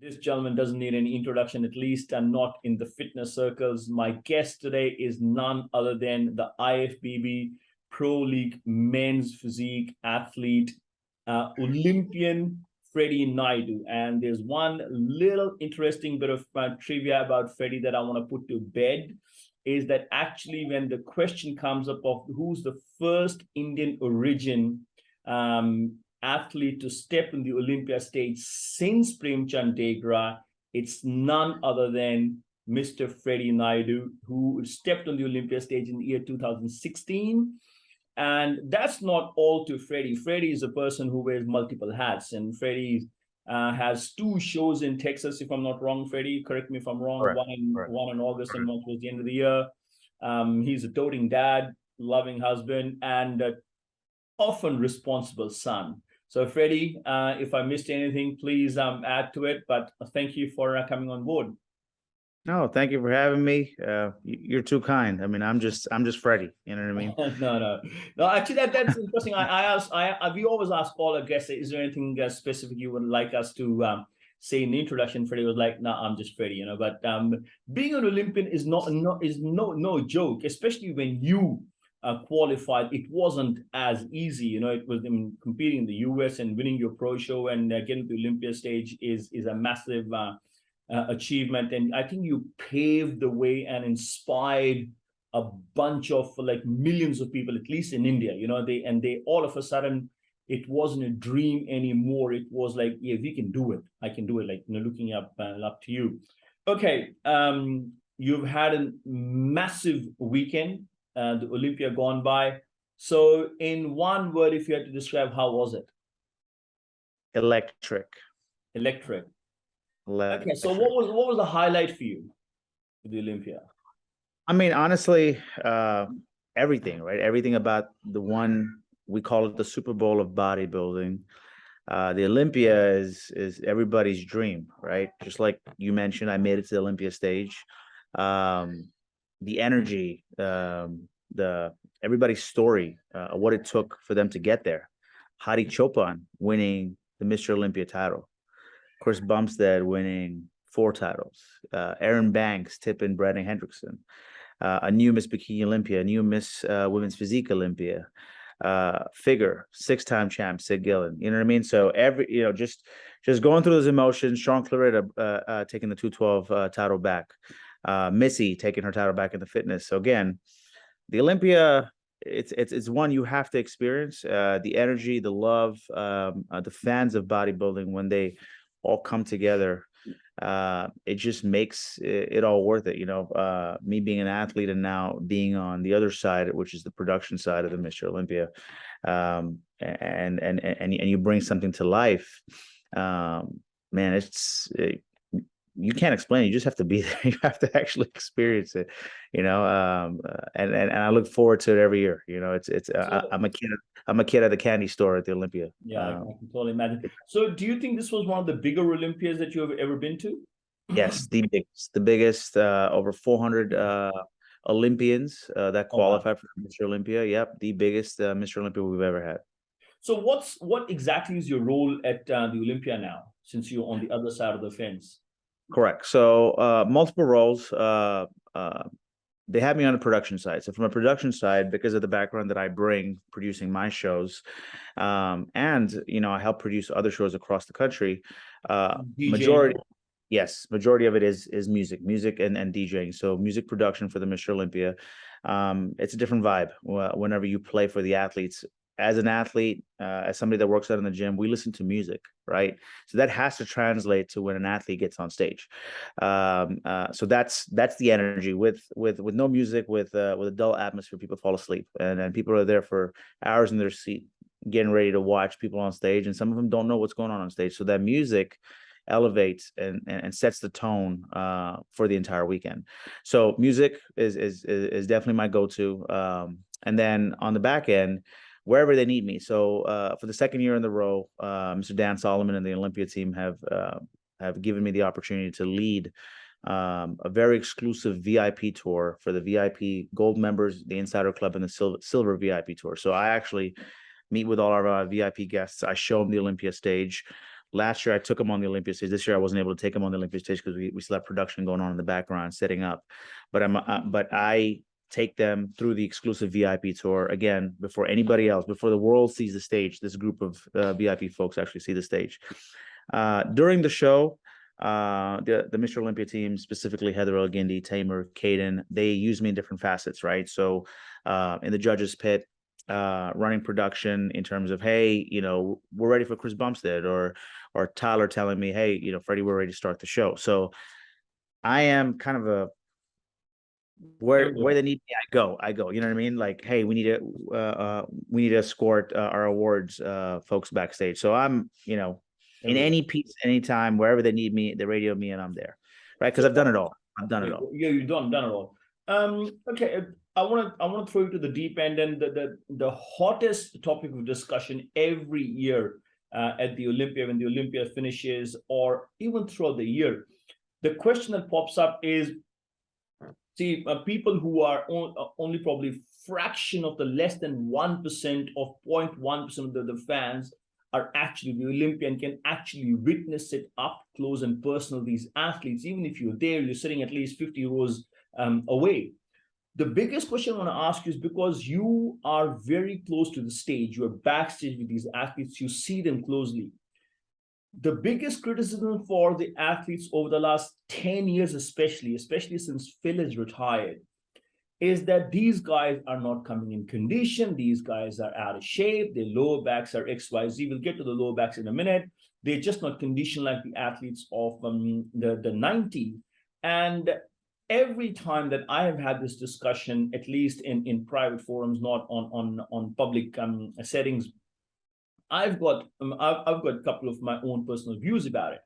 This gentleman doesn't need any introduction, at least and not in the fitness circles. My guest today is none other than the IFBB Pro League men's physique athlete, Olympian Freddie Naidu. And there's one little interesting bit of trivia about Freddie that I want to put to bed, is that actually when the question comes up of who's the first Indian origin athlete to step on the Olympia stage since Premchand Degra, it's none other than Mr. Freddie Naidu, who stepped on the Olympia stage in the year 2016. And that's not all to Freddie. Freddie is a person who wears multiple hats, and Freddie has two shows in Texas, if I'm not wrong. Freddie, correct me if I'm wrong. Correct. One in August and one towards the end of the year. He's a doting dad, loving husband, and often responsible son. So Freddie, if I missed anything, please add to it. But thank you for coming on board. No, thank you for having me. You're too kind. I mean, I'm just Freddie. You know what I mean? No. Actually, that's interesting. We always ask all our guests, is there anything specific you would like us to say in the introduction? Freddie was like, no, I'm just Freddie, But being an Olympian is no joke, especially when you qualified. It wasn't as easy, It was competing in the US and winning your pro show and getting to the Olympia stage is a massive achievement. And I think you paved the way and inspired a bunch of millions of people, at least in India, they all of a sudden, it wasn't a dream anymore. It was like, yeah, we can do it. I can do it. Looking up to you. Okay. You've had a massive weekend, the Olympia gone by. So in one word, if you had to describe, how was it? Electric. Okay, so what was the highlight for you with the Olympia? I mean, honestly, everything, right? Everything about the one, we call it the Super Bowl of bodybuilding. The Olympia is everybody's dream, right? Just like you mentioned, I made it to the Olympia stage. The energy, everybody's story, what it took for them to get there. Hadi Choopan winning the Mr. Olympia title. Chris Bumstead winning 4 titles. Aaron Banks tipping Brandon Hendrickson. A new Miss Bikini Olympia, a new Miss Women's Physique Olympia. Figure 6-time champ Sid Gillen. You know what I mean? So just going through those emotions. Sean Claretta taking the 212 title back. Missy taking her title back in the fitness. So again, the Olympia, it's one you have to experience. The energy, the love, the fans of bodybuilding, when they all come together, it just makes it all worth it. Me being an athlete and now being on the other side, which is the production side of the Mr. Olympia, and you bring something to life. Man, you can't explain it. You just have to be there. You have to actually experience it, and I look forward to it every year. I'm a kid at the candy store at the Olympia. Yeah, I can totally imagine. So do you think this was one of the bigger Olympias that you have ever been to? Yes, the biggest, over 400 Olympians that qualified for Mr. Olympia. Yep, the biggest Mr. Olympia we've ever had. So what exactly is your role at the Olympia now, since you're on the other side of the fence? Correct. So multiple roles. They have me on the production side. So from a production side, because of the background that I bring producing my shows, and I help produce other shows across the country. Majority of it is music and DJing. So music production for the Mr. Olympia. It's a different vibe whenever you play for the athletes. As an athlete, as somebody that works out in the gym, we listen to music, right? So that has to translate to when an athlete gets on stage. So that's the energy. With no music, with a dull atmosphere, people fall asleep, and people are there for hours in their seat, getting ready to watch people on stage, and some of them don't know what's going on stage. So that music elevates and sets the tone for the entire weekend. So music is definitely my go-to, and then on the back end, wherever they need me. So for the second year in a row, Mr. Dan Solomon and the Olympia team have given me the opportunity to lead a very exclusive VIP tour for the VIP Gold members, the Insider Club, and the Silver VIP tour. So I actually meet with all our VIP guests. I show them the Olympia stage, last year I took him on the Olympia stage. This year I wasn't able to take him on the Olympia stage because we still have production going on in the background, setting up. But I take them through the exclusive VIP tour again before anybody else, before the world sees the stage. This group of VIP folks actually see the stage. During the show, the Mr. Olympia team, specifically Heather Elgindy, Tamer, Caden, they use me in different facets, right? So in the judges pit, running production in terms of, hey, we're ready for Chris Bumstead, or Tyler telling me, hey, Freddie, we're ready to start the show. So I am kind of a where they need me, I go. You know what I mean? Like, hey, we need to escort our awards folks backstage. So I'm, in any piece, anytime, wherever they need me, they radio me, and I'm there, right? Because I've done it all. Yeah, you've done it all. Okay, I want to throw you to the deep end, and the hottest topic of discussion every year at the Olympia, when the Olympia finishes, or even throughout the year, the question that pops up is, see, people who are only probably fraction of the less than 1% of 0.1% of the fans are actually the Olympian, can actually witness it up close and personal, these athletes. Even if you're there, you're sitting at least 50 rows away. The biggest question I want to ask you is, because you are very close to the stage, you're backstage with these athletes, you see them closely. The biggest criticism for the athletes over the last 10 years, especially since Phil has retired, is that these guys are not coming in condition. These guys are out of shape. Their lower backs are XYZ. We'll get to the lower backs in a minute. They're just not conditioned like the athletes of the 90s. And every time that I have had this discussion, at least in private forums, not on public settings, I've got a couple of my own personal views about it.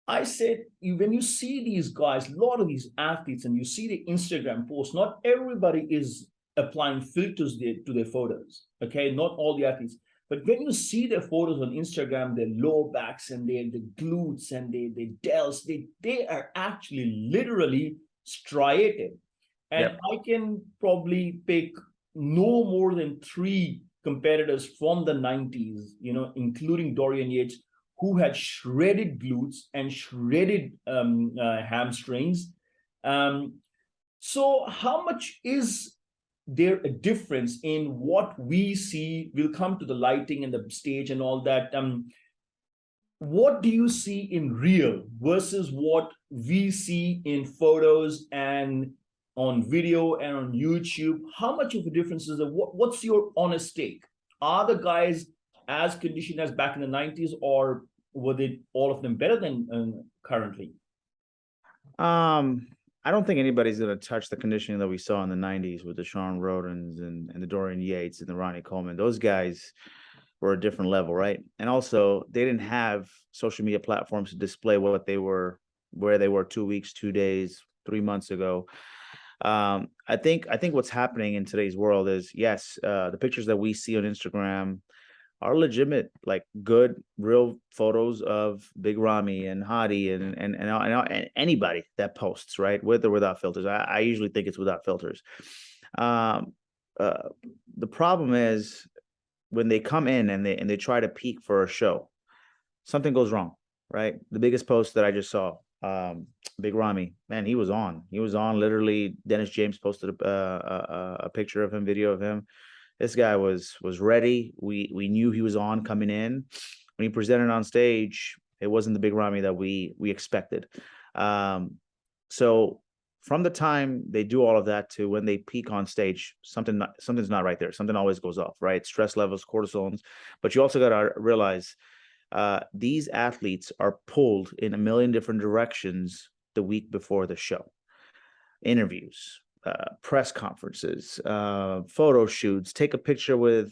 I said, when you see these guys, a lot of these athletes, and you see the Instagram posts, not everybody is applying filters to their photos. Okay, not all the athletes. But when you see their photos on Instagram, their lower backs and their glutes and their delts, they are actually literally striated. And yep. I can probably pick no more than 3 competitors from the 90s, including Dorian Yates, who had shredded glutes and shredded hamstrings. So how much is there a difference in what we see? We'll come to the lighting and the stage and all that. What do you see in real versus what we see in photos and on video and on YouTube? How much of a difference is there? What's your honest take? Are the guys as conditioned as back in the 90s, or were they all of them better than currently? I don't think anybody's going to touch the conditioning that we saw in the 90s with the Sean Rodens and the Dorian Yates and the Ronnie Coleman. Those guys were a different level, right? And also, they didn't have social media platforms to display what they were, where they were 2 weeks, 2 days, 3 months ago. I think what's happening in today's world is, yes, the pictures that we see on Instagram are legitimate, like good, real photos of Big Ramy and Hadi and anybody that posts, right, with or without filters. I usually think it's without filters. The problem is when they come in and they try to peak for a show, something goes wrong, right? The biggest post that I just saw, Big Ramy, man, he was on literally. Dennis James posted a picture of him, video of him. This guy was ready. We knew he was on coming in. When he presented on stage, it wasn't the Big Ramy that we expected. So from the time they do all of that to when they peak on stage, something's not right there. Something always goes off, right? Stress levels, cortisols. But you also got to realize these athletes are pulled in a million different directions the week before the show. Interviews, press conferences, photo shoots, take a picture with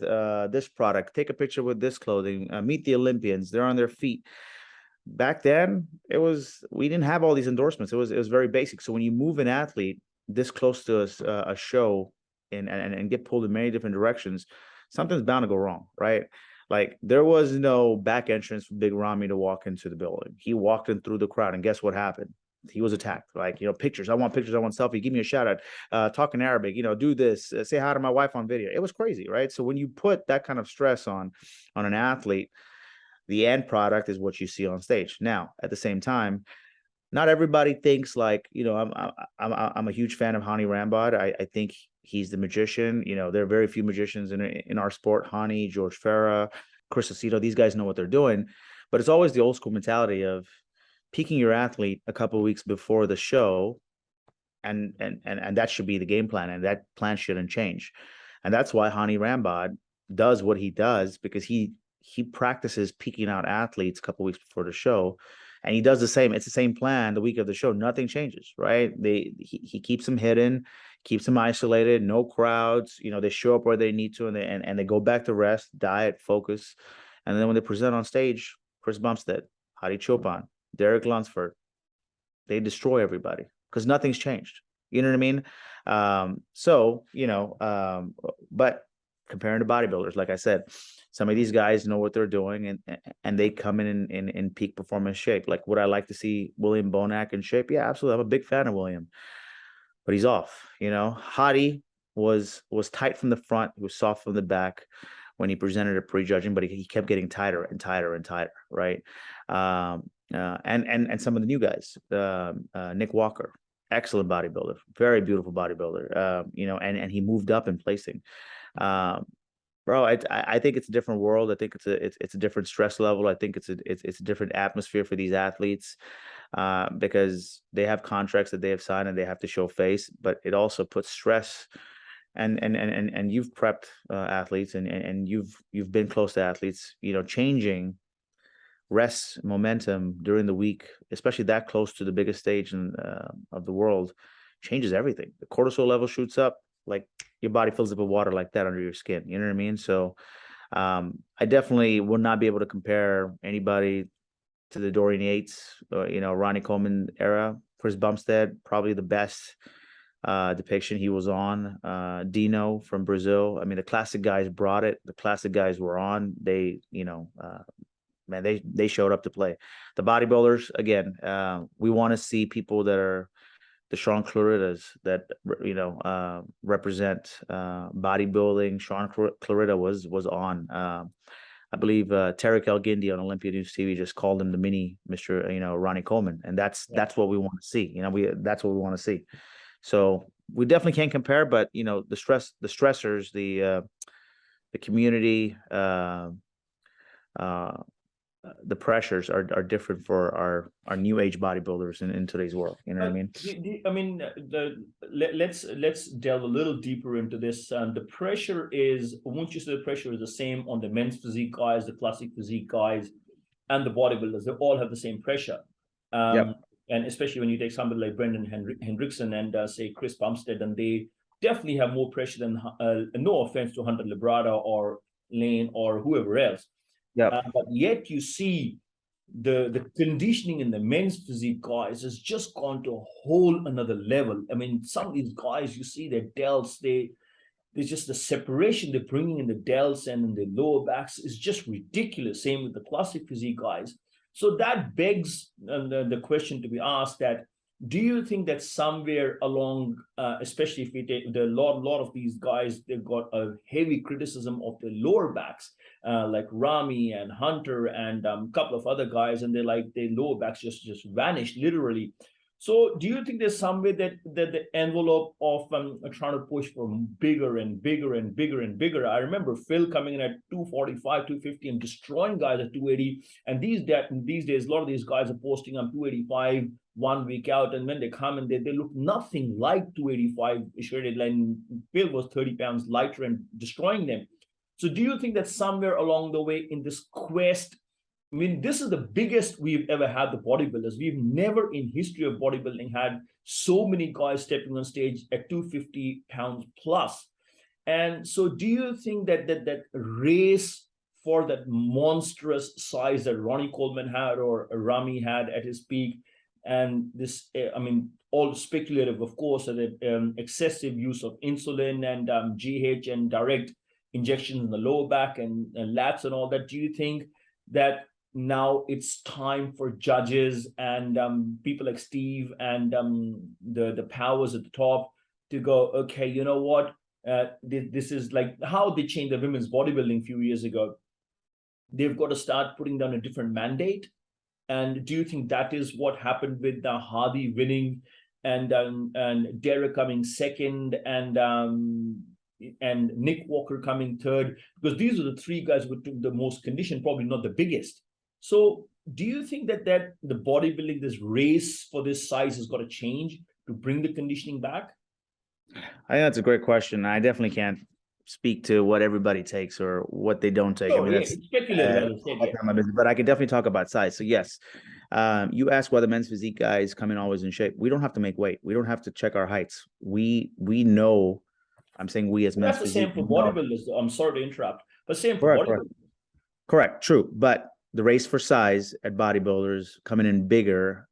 this product, take a picture with this clothing, meet the Olympians, they're on their feet. Back then, we didn't have all these endorsements. It was very basic. So when you move an athlete this close to a show and get pulled in many different directions, something's bound to go wrong, right? Like, there was no back entrance for Big Ramy to walk into the building. He walked in through the crowd, and guess what happened? He was attacked. Like, pictures. I want pictures. I want selfie. Give me a shout out. Talk in Arabic. Do this. Say hi to my wife on video. It was crazy, right? So when you put that kind of stress on an athlete, The end product is what you see on stage. Now, at the same time, not everybody thinks like, I'm a huge fan of Hani Rambod. I think he's the magician. There are very few magicians in our sport. Hani, George Farah, Chris Aceto, these guys know what they're doing. But it's always the old school mentality of peaking your athlete a couple of weeks before the show, and that should be the game plan, and that plan shouldn't change. And that's why Hani Rambod does what he does, because he practices peaking out athletes a couple weeks before the show, and he does the same. It's the same plan the week of the show. Nothing changes, right? He keeps them hidden, keeps them isolated, no crowds. They show up where they need to, and they go back to rest, diet, focus, and then when they present on stage, Chris Bumstead, Hadi Chopin, Derek Lunsford, they destroy everybody because nothing's changed. You know what I mean? But comparing to bodybuilders, like I said, some of these guys know what they're doing, and they come in peak performance shape. Like, would I like to see William Bonac in shape? Yeah, absolutely. I'm a big fan of William, but he's off. Hadi was tight from the front, he was soft from the back when he presented at prejudging, but he kept getting tighter and tighter and tighter, right? And some of the new guys, Nick Walker, excellent bodybuilder, very beautiful bodybuilder, and he moved up in placing. Bro, I think it's a different world. I think it's a different stress level. I think it's a different atmosphere for these athletes, because they have contracts that they have signed and they have to show face, but it also puts stress. And you've prepped athletes, and you've been close to athletes, changing rest momentum during the week, especially that close to the biggest stage of the world, changes everything. The cortisol level shoots up, like your body fills up with water like that under your skin. You know what I mean? So I definitely would not be able to compare anybody to the Dorian Yates, Ronnie Coleman era. Chris Bumstead, probably the best depiction he was on. Dino from Brazil. I mean, the classic guys brought it. The classic guys were on. They, man, they showed up to play. The bodybuilders, again, we want to see people that are the Sean Claritas that represent bodybuilding. Sean Clarita was on. I believe Tarek El Guindi on Olympia News TV just called him the mini Mr. Ronnie Coleman, and that's what we want to see. That's what we want to see. So we definitely can't compare, but the stressors, the community, the pressures are different for our new age bodybuilders in today's world. You know what I mean? Let's delve a little deeper into this. The pressure is, won't you say the pressure is the same on the men's physique guys, the classic physique guys, and the bodybuilders? They all have the same pressure. Yep. And especially when you take somebody like Brendan Hendrickson and say Chris Bumstead, and they definitely have more pressure than, no offense to Hunter Labrada or Lane or whoever else. Yeah. But yet you see the conditioning in the men's physique guys has just gone to a whole another level. I mean, some of these guys, you see their delts, there's just the separation they're bringing in the delts and in the lower backs is just ridiculous. Same with the classic physique guys. So that begs the question to be asked that, do you think that somewhere along, especially if we take the lot of these guys, they've got a heavy criticism of the lower backs, like Rami and Hunter and a couple of other guys, and their lower backs just vanished literally. So do you think there's some way that the envelope of trying to push for bigger and bigger and bigger and bigger? I remember Phil coming in at 245, 250 and destroying guys at 280. And these days, a lot of these guys are posting on 285 1 week out. And when they come in, they look nothing like 285 shredded line. Phil was 30 pounds lighter and destroying them. So do you think that somewhere along the way in this quest, I mean, this is the biggest we've ever had the bodybuilders. We've never in history of bodybuilding had so many guys stepping on stage at 250 pounds plus. And so do you think that race for that monstrous size that Ronnie Coleman had or Rami had at his peak, and this, I mean, all speculative, of course, the excessive use of insulin and GH and direct injections in the lower back and lats and all that, do you think that now it's time for judges and people like Steve and the powers at the top to go, okay, you know what? This is like how they changed the women's bodybuilding a few years ago. they've got to start putting down a different mandate? And do you think that is what happened with Hardy winning and Derek coming second and Nick Walker coming third? Because these are the three guys who took the most condition, probably not the biggest. So do you think that the bodybuilding, this race for this size has got to change to bring the conditioning back? I think that's a great question. I definitely can't speak to what everybody takes or what they don't take. I mean, that's it's speculative, as I said, yeah. but I can definitely talk about size. So yes, you ask why the men's physique guys come in always in shape. We don't have to make weight. We don't have to check our heights. We know. I'm saying we as men's That's the physique. same for bodybuilders. I'm sorry to interrupt, but same for Correct, bodybuilders. correct, true. But the race for size at bodybuilders coming in bigger,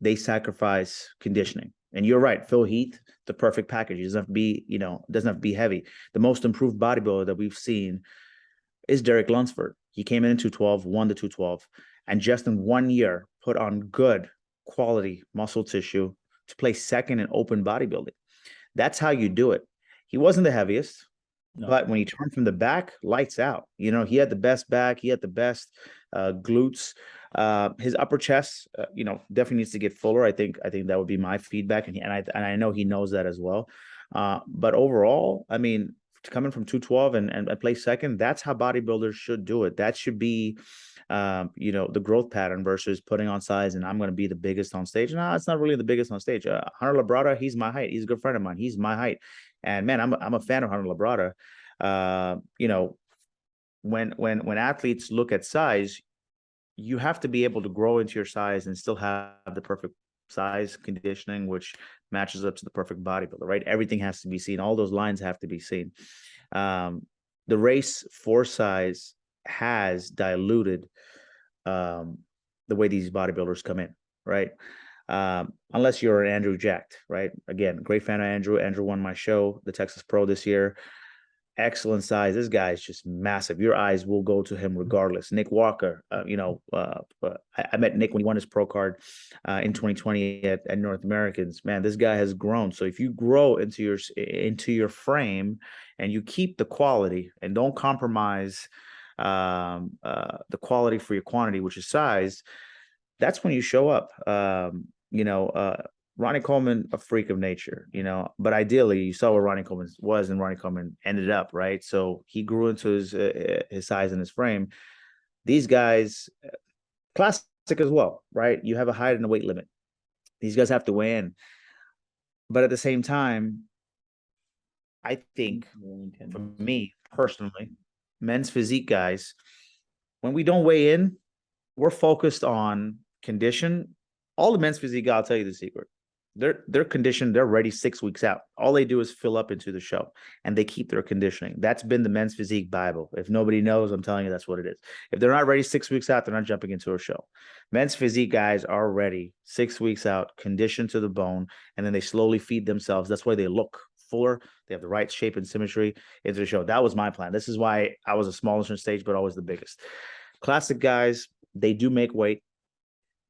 they sacrifice conditioning. And you're right, Phil Heath, the perfect package. He doesn't have to be, doesn't have to be heavy. The most improved bodybuilder that we've seen is Derek Lunsford. He came in 212, won the 212, and just in 1 year put on good quality muscle tissue to place second in open bodybuilding. That's how you do it. He wasn't the heaviest, but when he turned from the back, lights out. He had the best back. He had the best glutes. His upper chest, definitely needs to get fuller. I think that would be my feedback, and I know he knows that as well. But overall, I mean, coming from 212 and play second, that's how bodybuilders should do it. That should be, the growth pattern versus putting on size and I'm going to be the biggest on stage. No, it's not really the biggest on stage. Hunter Labrada, he's my height. He's a good friend of mine. He's my height. And man, I'm a fan of Hunter Labrada. When athletes look at size, you have to be able to grow into your size and still have the perfect size conditioning, which matches up to the perfect bodybuilder, right? Everything has to be seen. All those lines have to be seen. The race for size has diluted the way these bodybuilders come in, right? Unless you're an Andrew Jacked, right? Again, great fan of Andrew. Andrew won my show, the Texas Pro this year. Excellent size. This guy is just massive. Your eyes will go to him regardless. Nick Walker, I met Nick when he won his pro card in 2020 at North Americans. Man, this guy has grown. So if you grow into your frame and you keep the quality and don't compromise the quality for your quantity, which is size, that's when you show up. Ronnie Coleman, a freak of nature, but ideally you saw where Ronnie Coleman was and Ronnie Coleman ended up, right? So he grew into his size and his frame. These guys, classic as well, right? You have a height and a weight limit. These guys have to weigh in. But at the same time, I think for me personally, men's physique guys, when we don't weigh in, we're focused on condition. All the men's physique guys, I'll tell you the secret. They're conditioned, they're ready 6 weeks out. All they do is fill up into the show and they keep their conditioning. That's been the men's physique Bible. If nobody knows, I'm telling you that's what it is. If they're not ready 6 weeks out, they're not jumping into a show. Men's physique guys are ready 6 weeks out, conditioned to the bone, and then they slowly feed themselves. That's why they look fuller. They have the right shape and symmetry into the show. That was my plan. This is why I was a smallish on stage, but always the biggest. Classic guys, they do make weight.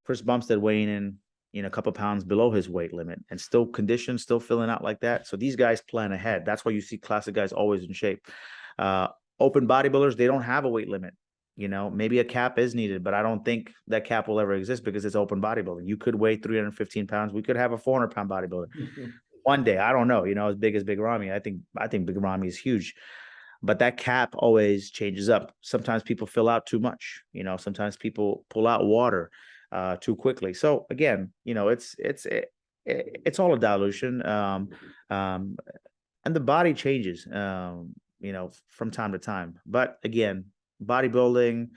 Chris Bumstead weighing in a couple pounds below his weight limit and still conditioned, still filling out like that. So these guys plan ahead. That's why you see classic guys always in shape. Open bodybuilders, they don't have a weight limit. Maybe a cap is needed, but I don't think that cap will ever exist because it's open bodybuilding. You could weigh 315 pounds. We could have a 400-pound bodybuilder one day. I don't know, as big as Big Ramy. I think Big Ramy is huge. But that cap always changes up. Sometimes people fill out too much. Sometimes people pull out water too quickly. So again, it's all a dilution. And the body changes, from time to time. But again, bodybuilding,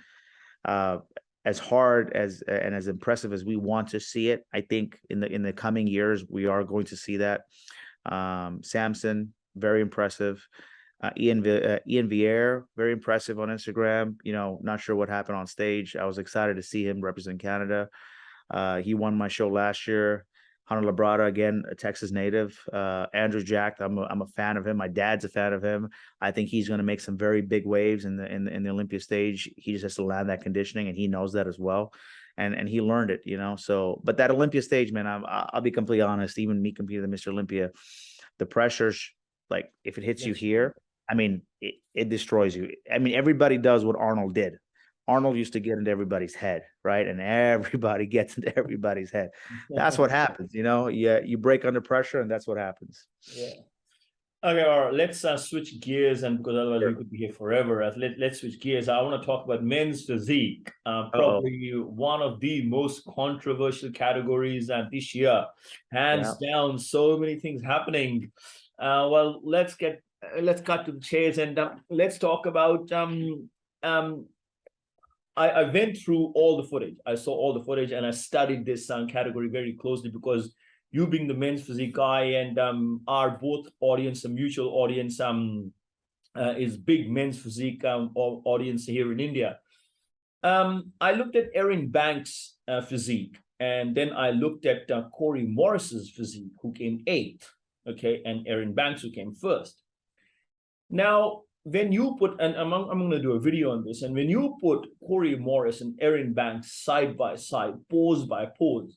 as hard as and as impressive as we want to see it, I think in the coming years we are going to see that. Samson, very impressive. Ian Vier, very impressive on Instagram. Not sure what happened on stage. I was excited to see him represent Canada. He won my show last year. Hunter Labrada, again, a Texas native. Andrew Jacked, I'm a fan of him. My dad's a fan of him. I think he's going to make some very big waves in the Olympia stage. He just has to land that conditioning, and he knows that as well. And he learned it, So, but that Olympia stage, man, I'll be completely honest. Even me competing at Mr. Olympia, the pressures, like if it hits you here, I mean, it destroys you. I mean, everybody does what Arnold did, Arnold used to get into everybody's head, right? And everybody gets into everybody's head. That's what happens, you know. You break under pressure, and that's what happens. Yeah. Okay, all right, let's switch gears, and because otherwise we Sure. could be here forever. Let's switch gears. I want to talk about men's physique, Uh-oh. probably one of the most controversial categories this year, Yeah. hands down. So many things happening. Well, let's cut to the chase, and let's talk about. I went through all the footage. I saw all the footage, and I studied this category very closely because you being the men's physique guy and our both audience, a mutual audience, is big men's physique audience here in India. I looked at Erin Banks' physique, and then I looked at Corey Morris's physique, who came eighth, okay, and Erin Banks, who came first. Now, when you put, and I'm going to do a video on this, and when you put Corey Morris and Erin Banks side by side, pose by pose,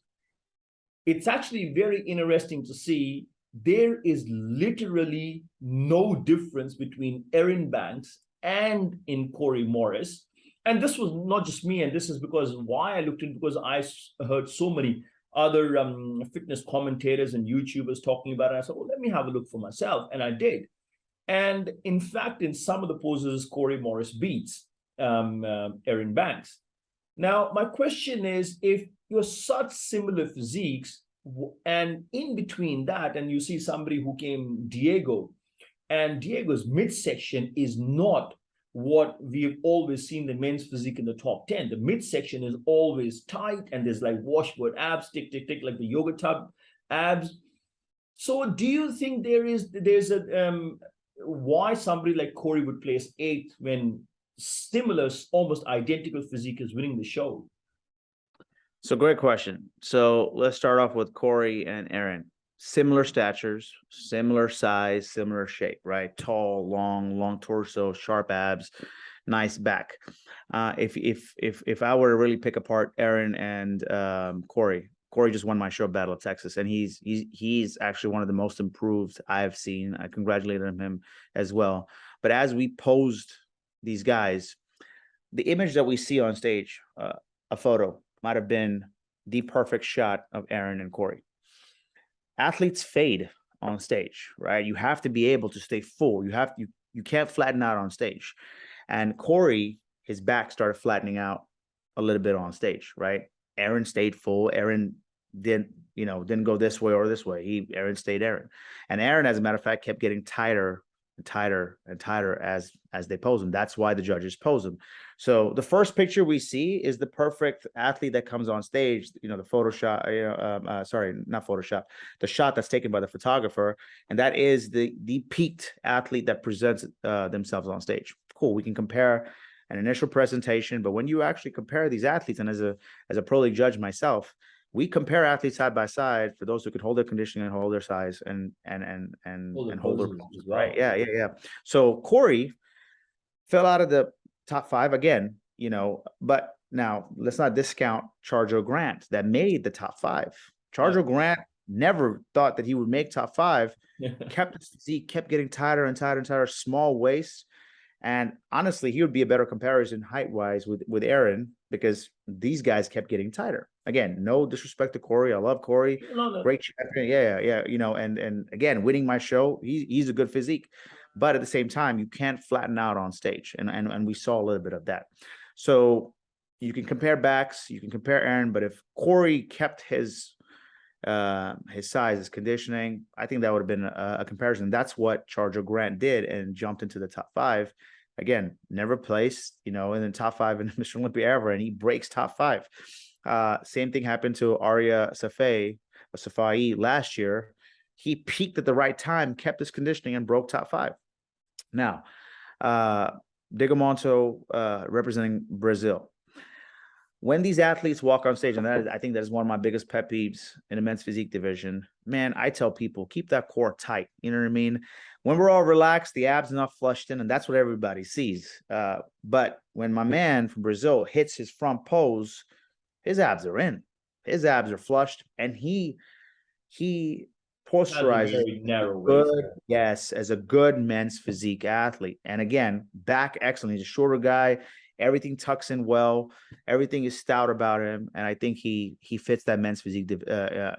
it's actually very interesting to see there is literally no difference between Erin Banks and in Corey Morris. And this was not just me, and this is because why I looked into, because I heard so many other fitness commentators and YouTubers talking about it. I said, well, let me have a look for myself, and I did. And in fact, in some of the poses, Corey Morris beats Erin Banks. Now, my question is, if you're such similar physiques, and in between that, and you see somebody who came Diego, and Diego's midsection is not what we've always seen the men's physique in the top 10. The midsection is always tight, and there's like washboard abs, tick, tick, tick, like the yoga tub abs. So do you think there's a why somebody like Corey would place eighth when similar, almost identical physique is winning the show? So great question. So let's start off with Corey and Erin. Similar statures, similar size, similar shape, right? Tall, long torso, sharp abs, nice back. If I were to really pick apart Erin and Corey just won my show Battle of Texas, and he's actually one of the most improved I've seen. I congratulated him as well. But as we posed these guys, the image that we see on stage, a photo, might have been the perfect shot of Erin and Corey. Athletes fade on stage, right? You have to be able to stay full. You can't flatten out on stage. And Corey, his back started flattening out a little bit on stage, right? Erin stayed full. Erin didn't go this way or this way. Erin stayed Erin. And Erin, as a matter of fact, kept getting tighter and tighter and tighter as they pose him. That's why the judges pose him. So the first picture we see is the perfect athlete that comes on stage. You know, the Photoshop. Sorry, not Photoshop. The shot that's taken by the photographer, and that is the peaked athlete that presents themselves on stage. Cool. We can compare an initial presentation, but when you actually compare these athletes, and as a pro league judge myself, we compare athletes side by side for those who could hold their conditioning and hold their size and hold their poses, well. right? Yeah. So Corey fell out of the top 5 again, you know, but now let's not discount Charjo Grant that made the top 5. Charjo Grant never thought that he would make top 5, kept his physique, kept getting tighter and tighter and tighter, small waist. And honestly, he would be a better comparison height-wise with Erin, because these guys kept getting tighter. Again, no disrespect to Corey. I love Corey. Great champion. Yeah. You know, and again, winning my show, he's a good physique. But at the same time, you can't flatten out on stage. And we saw a little bit of that. So you can compare backs, you can compare Erin, but if Corey kept his size, his conditioning, I think that would have been a comparison. That's what Charjo Grant did and jumped into the top 5. Again, never placed, you know, in the top 5 in Mr. Olympia ever, and he breaks top 5. Same thing happened to Arya Safai last year. He peaked at the right time, kept his conditioning, and broke top 5. Now, Digamonto representing Brazil. When these athletes walk on stage, and I think that is one of my biggest pet peeves in the men's physique division, man, I tell people, keep that core tight. You know what I mean? When we're all relaxed, the abs are not flushed in, and that's what everybody sees. But when my man from Brazil hits his front pose, his abs are in. His abs are flushed, and he posterizes as a good men's physique athlete. And again, back excellent. He's a shorter guy. Everything tucks in well. Everything is stout about him, and I think he fits that men's physique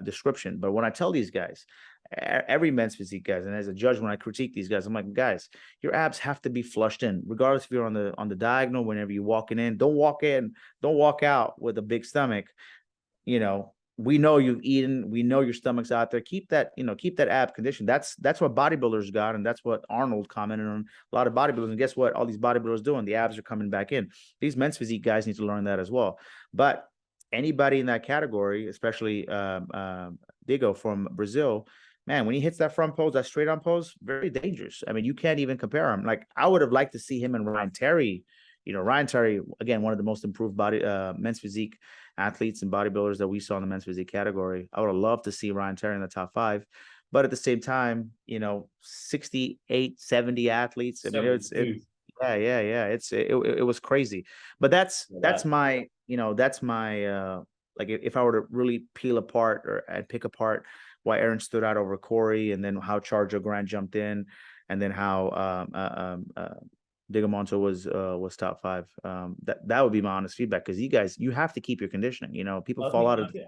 description. But when I tell these guys, every men's physique guys, and as a judge, when I critique these guys, I'm like, guys, your abs have to be flushed in, regardless if you're on the diagonal. Whenever you're walking in, don't walk out with a big stomach. You know, we know you've eaten, we know your stomach's out there. Keep that, keep that ab condition. That's what bodybuilders got, and that's what Arnold commented on. A lot of bodybuilders, and guess what? All these bodybuilders doing, the abs are coming back in. These men's physique guys need to learn that as well. But anybody in that category, especially Diego from Brazil, man, when he hits that front pose, that straight on pose, very dangerous. I mean, you can't even compare him. Like, I would have liked to see him and Ryan Terry. Ryan Terry, again, one of the most improved men's physique athletes and bodybuilders that we saw in the men's physique category. I would have loved to see Ryan Terry in the top 5. But at the same time, 68, 70 athletes. I mean, it was crazy. But that's my, like, if I were to really peel apart and pick apart why Aaron stood out over Corey, and then how Charger Grant jumped in, and then how Digamonto was top 5. That would be my honest feedback, because you have to keep your conditioning. People fall out of the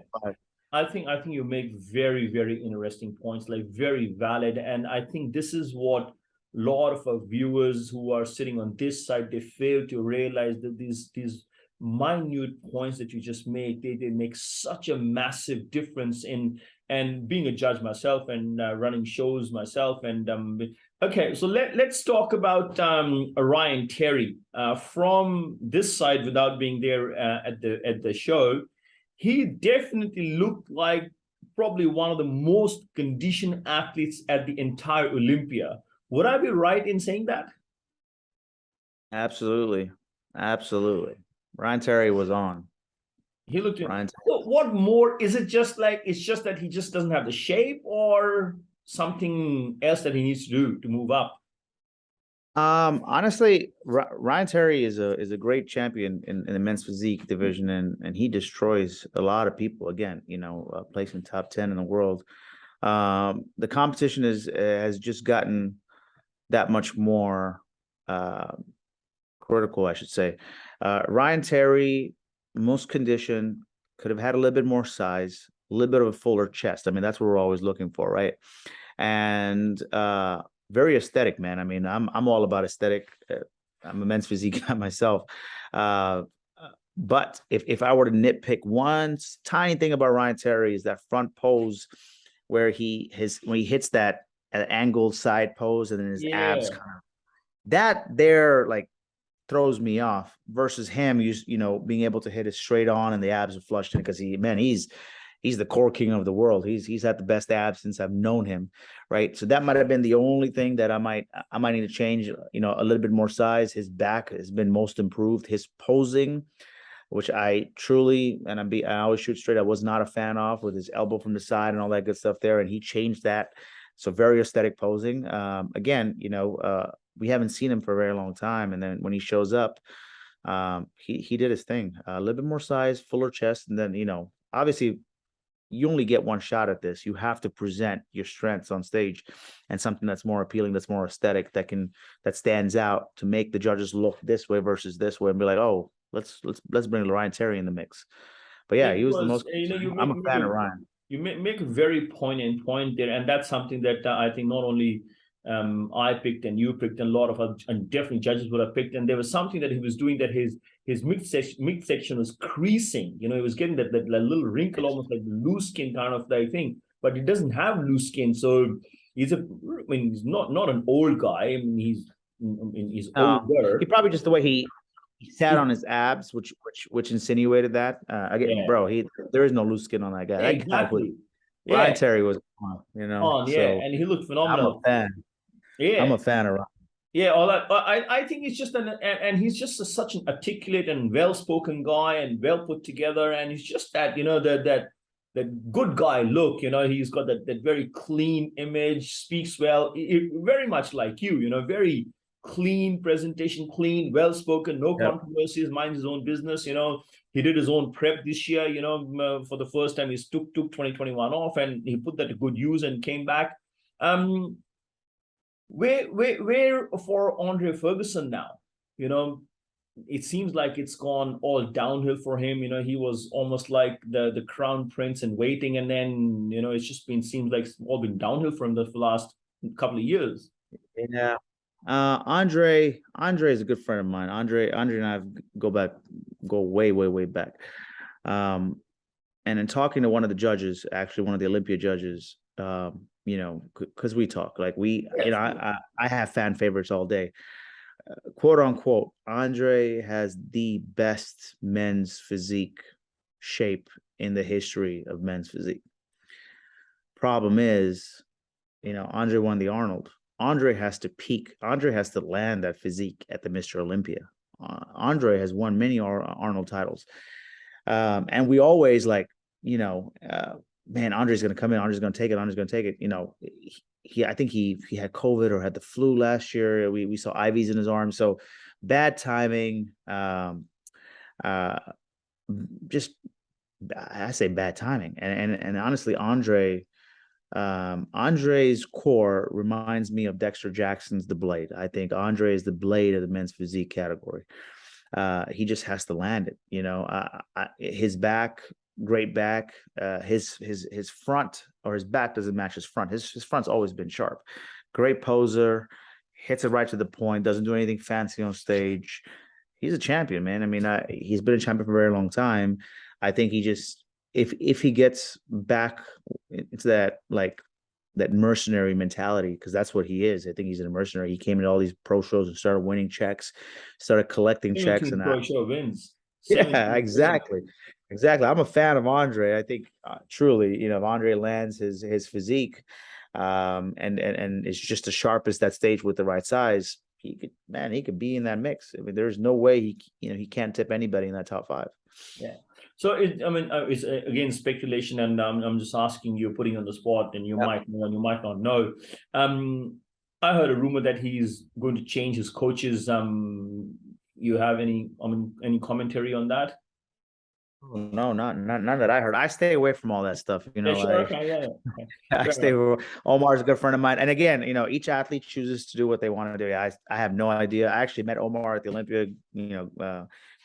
I think you make very, very interesting points, like very valid. And I think this is what a lot of our viewers who are sitting on this side, they fail to realize that these minute points that you just made, they make such a massive difference in. And being a judge myself, and running shows myself, and okay, so let's talk about Ryan Terry from this side, without being there at the show. He definitely looked like probably one of the most conditioned athletes at the entire Olympia. Would I be right in saying that? Absolutely. Ryan Terry was on. He looked. What more is it? Just like, it's just that he just doesn't have the shape, or something else that he needs to do to move up? Honestly, Ryan Terry is a great champion in the men's physique division, and he destroys a lot of people. Again, placing top 10 in the world. The competition has just gotten that much more critical, I should say. Ryan Terry, most conditioned, could have had a little bit more size, a little bit of a fuller chest. I mean, that's what we're always looking for, right? And very aesthetic, man. I mean, I'm all about aesthetic. I'm a men's physique guy myself. But if I were to nitpick one tiny thing about Ryan Terry, is that front pose where when he hits that angled side pose, and then his abs kind of, that there, like, throws me off, versus him being able to hit it straight on and the abs are flushed in, because he's the core king of the world. He's had the best abs since I've known him, right? So that might have been the only thing that I might need to change, a little bit more size. His back has been most improved. His posing, which I truly, and I always shoot straight, I was not a fan of, with his elbow from the side and all that good stuff there, and he changed that. So very aesthetic posing. Again, we haven't seen him for a very long time, and then when he shows up, he did his thing. A little bit more size, fuller chest, and then obviously you only get one shot at this. You have to present your strengths on stage, and something that's more appealing, that's more aesthetic, that stands out, to make the judges look this way versus this way, and be like, oh, let's bring Ryan Terry in the mix. But yeah, he was the most. I'm a fan of Ryan. You make a very poignant point there, and that's something that I think not only I picked and you picked, and a lot of other, and definitely judges would have picked. And there was something that he was doing, that his midsection was creasing. He was getting that little wrinkle, almost like loose skin kind of thing. But he doesn't have loose skin, so he's not an old guy. I mean, he's older. He probably, just the way he sat on his abs, which insinuated that. Again, bro, there is no loose skin on that guy. Exactly. Ryan Terry was on, and he looked phenomenal. I'm a fan. Yeah, I'm a fan of Ryan. Yeah, all that. I think it's just and he's just such an articulate and well-spoken guy, and well put together, and he's just that that good guy look. He's got that very clean image, speaks well, very much like you. Very clean presentation, clean, well-spoken, no controversies, minds his own business. He did his own prep this year. For the first time, he took 2021 off, and he put that to good use and came back. Where for Andre Ferguson now? it seems like it's gone all downhill for him. He was almost like the crown prince in waiting, and then it's just been seems like it's all been downhill for him the last couple of years. Yeah. Andre is a good friend of mine. Andre and I go way, way, way back. Um, and in talking to one of the judges, actually one of the Olympia judges, because we talk like I have fan favorites all day. Quote unquote, Andre has the best men's physique shape in the history of men's physique. Problem is, Andre won the Arnold. Andre has to peak. Andre has to land that physique at the Mr. Olympia. Andre has won many Arnold titles. And we always like, man, Andre's going to come in. Andre's going to take it. Andre's going to take it. I think he had COVID or had the flu last year. We saw IVs in his arm. So bad timing. Just I say bad timing. And honestly, Andre's core reminds me of Dexter Jackson's The Blade. I think Andre is the Blade of the men's physique category. He just has to land it. His back, great back. His front or his back doesn't match his front. His front's always been sharp. Great poser, hits it right to the point. Doesn't do anything fancy on stage. He's a champion, man. I mean, he's been a champion for a very long time. I think he just if he gets back into that mercenary mentality, because that's what he is. I think he's a mercenary. He came into all these pro shows and started winning checks, started collecting checks, and pro show wins. Yeah, exactly. I'm a fan of Andre. I think truly, if Andre lands his physique, and is just as sharp as that stage with the right size, he could be in that mix. I mean, there's no way he can't tip anybody in that top 5. Yeah. So it's again speculation, and I'm just asking you, putting on the spot, and you might know and you might not know. I heard a rumor that he's going to change his coaches. You have any commentary on that? No, none that I heard. I stay away from all that stuff. Yeah, sure. Okay, yeah. I stay with Omar's a good friend of mine. And again, each athlete chooses to do what they want to do. I have no idea. I actually met Omar at the Olympia,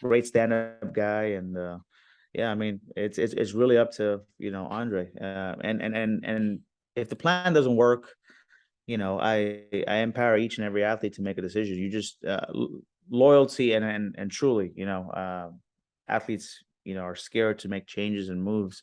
great stand-up guy. And yeah, I mean, it's really up to, Andre. And if the plan doesn't work, I empower each and every athlete to make a decision. You just loyalty and truly, athletes, are scared to make changes and moves.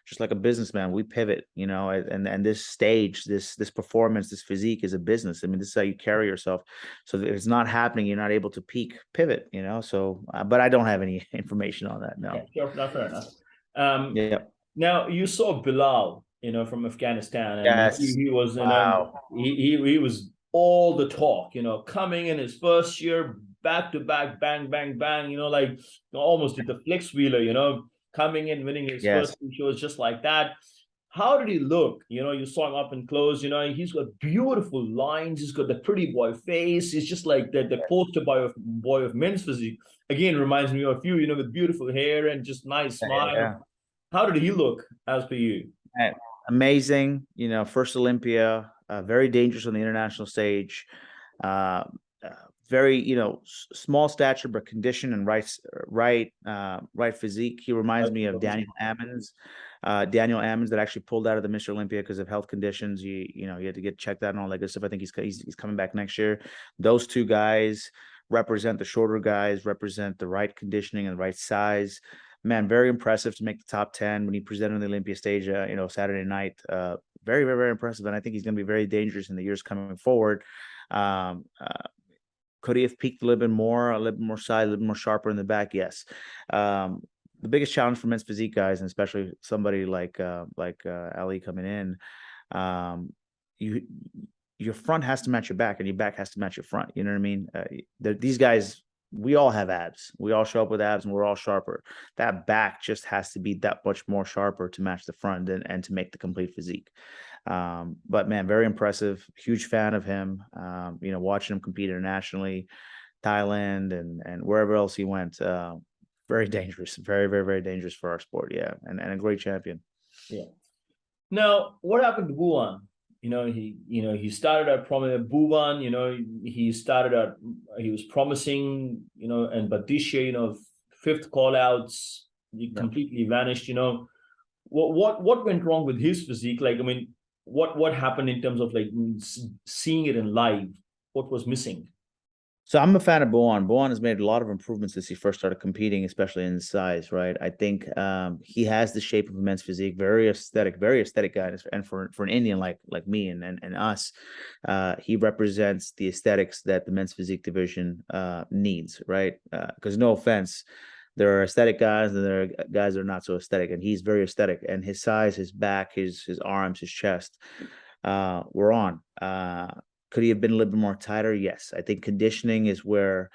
Just like a businessman, we pivot, and this stage, this performance, this physique is a business. I mean, this is how you carry yourself. So if it's not happening, you're not able to peak, pivot, So, but I don't have any information on that. No. Yeah, sure, fair enough. Yeah. Now you saw Bilal, from Afghanistan, and Yes. he was, Wow. he was all the talk, coming in his first year, back to back, bang, bang, bang, like almost did the flex wheeler, coming in, winning his first 2 shows just like that. How did he look? You saw him up and close. He's got beautiful lines. He's got the pretty boy face. He's just like the poster boy of men's physique. Again, reminds me of you, with beautiful hair and just nice smile. Yeah. How did he look as per you? Amazing, first Olympia, very dangerous on the international stage. Very, small stature, but condition and right physique. He reminds me of Daniel Ammons. Daniel Ammons that actually pulled out of the Mr. Olympia because of health conditions. He had to get checked out and all that good stuff. I think he's coming back next year. Those two guys represent the shorter guys, represent the right conditioning and the right size. Man, very impressive to make the top 10 when he presented on the Olympia stage, Saturday night. Very, very, very impressive. And I think he's going to be very dangerous in the years coming forward. Could he have peaked a little bit more size, a little bit more sharper in the back? Yes. The biggest challenge for men's physique guys, and especially somebody like Ali coming in, your front has to match your back, and your back has to match your front. You know what I mean? These guys, we all have abs. We all show up with abs, and we're all sharper. That back just has to be that much more sharper to match the front and to make the complete physique. But man, very impressive. Huge fan of him. Watching him compete internationally, Thailand and wherever else he went. Very dangerous. Very, very, very dangerous for our sport. Yeah, and a great champion. Yeah. Now, what happened to Wuhan? he started out prominent Buvan, he was promising, and but this year, fifth call outs, he Yeah. completely vanished, what went wrong with his physique? Like, I mean, what happened in terms of like seeing it in live? What was missing? So I'm a fan of Boan. Boan has made a lot of improvements since he first started competing, especially in size, right? I think he has the shape of a men's physique, very aesthetic guy. And for an Indian like me and us, he represents the aesthetics that the men's physique division needs, right? Because no offense, there are aesthetic guys and there are guys that are not so aesthetic, and he's very aesthetic. And his size, his back, his arms, his chest, were on. Could he have been a little bit more tighter? Yes. I think conditioning is where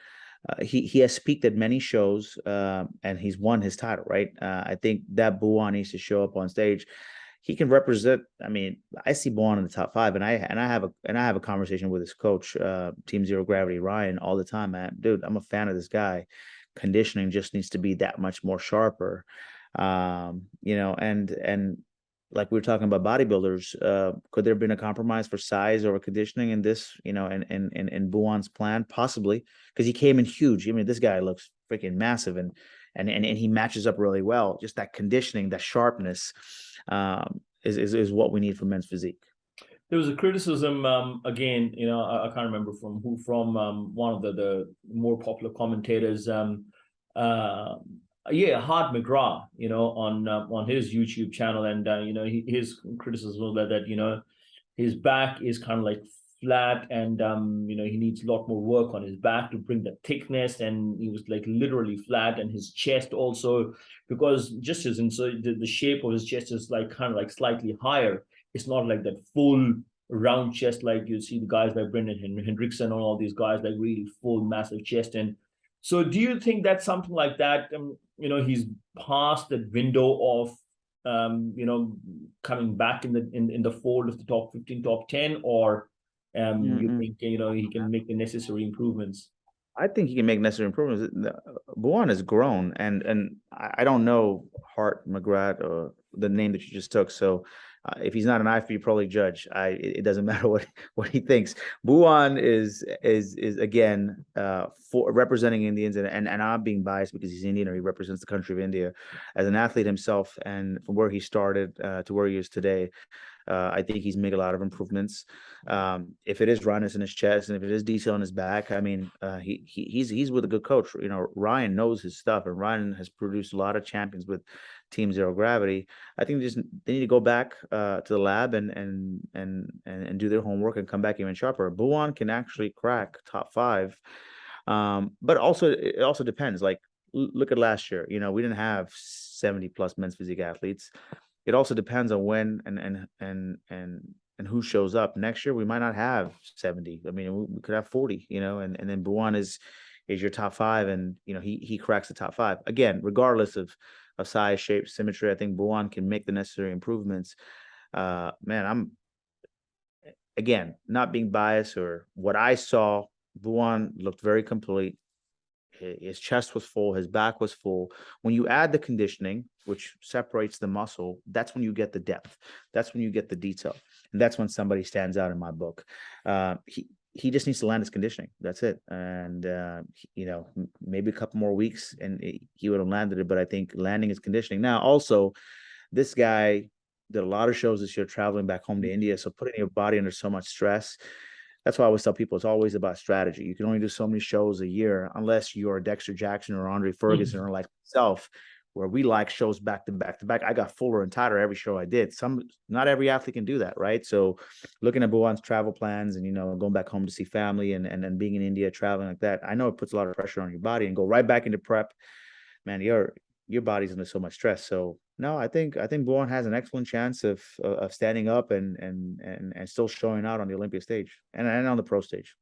he has peaked at many shows, and he's won his title, right? I think that Buwan needs to show up on stage. He can represent. I mean, I see Buwan in the top five, and I have a conversation with his coach, Team Zero Gravity Ryan, all the time. Man, dude, I'm a fan of this guy. Conditioning just needs to be that much more sharper. And like we were talking about bodybuilders, could there have been a compromise for size or conditioning in this, in Buwan's plan? Possibly, because he came in huge. I mean, this guy looks freaking massive, and he matches up really well. Just that conditioning, that sharpness, is what we need for men's physique. There was a criticism, again, I can't remember from who, from one of the more popular commentators, uh, yeah, Hart McGrath, on his YouTube channel, and his criticism was that his back is kind of like flat, and he needs a lot more work on his back to bring the thickness, and he was like literally flat, and his chest also, because just as in so the shape of his chest is like kind of like slightly higher. It's not like that full round chest like you see the guys like Brendan Hendrickson and all these guys, like really full massive chest. And so do you think that something like that, he's past that window of coming back in the fold of the top 15, top 10, or you Mm-mm. think he can make the necessary improvements? I think he can make necessary improvements. Buwan has grown, and I don't know Hart McGrath or the name that you just took. So if he's not an IFBB Pro League judge, it doesn't matter what he thinks. Buwan is again for representing Indians, and I'm being biased because he's Indian or he represents the country of India as an athlete himself, and from where he started to where he is today. I think he's made a lot of improvements. If it is roundness in his chest and if it is detail in his back, I mean, he's with a good coach. Ryan knows his stuff, and Ryan has produced a lot of champions with Team Zero Gravity. I think they need to go back to the lab and do their homework and come back even sharper. Buwan can actually crack top five, but also it also depends. Like look at last year. We didn't have 70 plus men's physique athletes. It also depends on when and who shows up. Next year we might not have 70. I mean, we could have 40, and then Buwan is your top five, and he cracks the top five. Again, regardless of size, shape, symmetry, I think Buwan can make the necessary improvements. Man, I'm again not being biased, or what I saw, Buwan looked very complete. His chest was full, his back was full. When you add the conditioning, which separates the muscle, that's when you get the depth. That's when you get the detail, and that's when somebody stands out in my book. He just needs to land his conditioning. That's it. And maybe a couple more weeks, and he would have landed it. But I think landing his conditioning now. Also, this guy did a lot of shows this year, traveling back home to India. So putting your body under so much stress. That's why I always tell people it's always about strategy. You can only do so many shows a year unless you're Dexter Jackson or Andre Ferguson or like myself, where we like shows back to back to back. I got fuller and tighter every show I did. Not every athlete can do that, right? So looking at Bhuvan's travel plans and going back home to see family and then being in India, traveling like that, I know it puts a lot of pressure on your body, and go right back into prep. Man, your body's under so much stress. So no, I think Bhuvan has an excellent chance of standing up and still showing out on the Olympia stage and on the pro stage.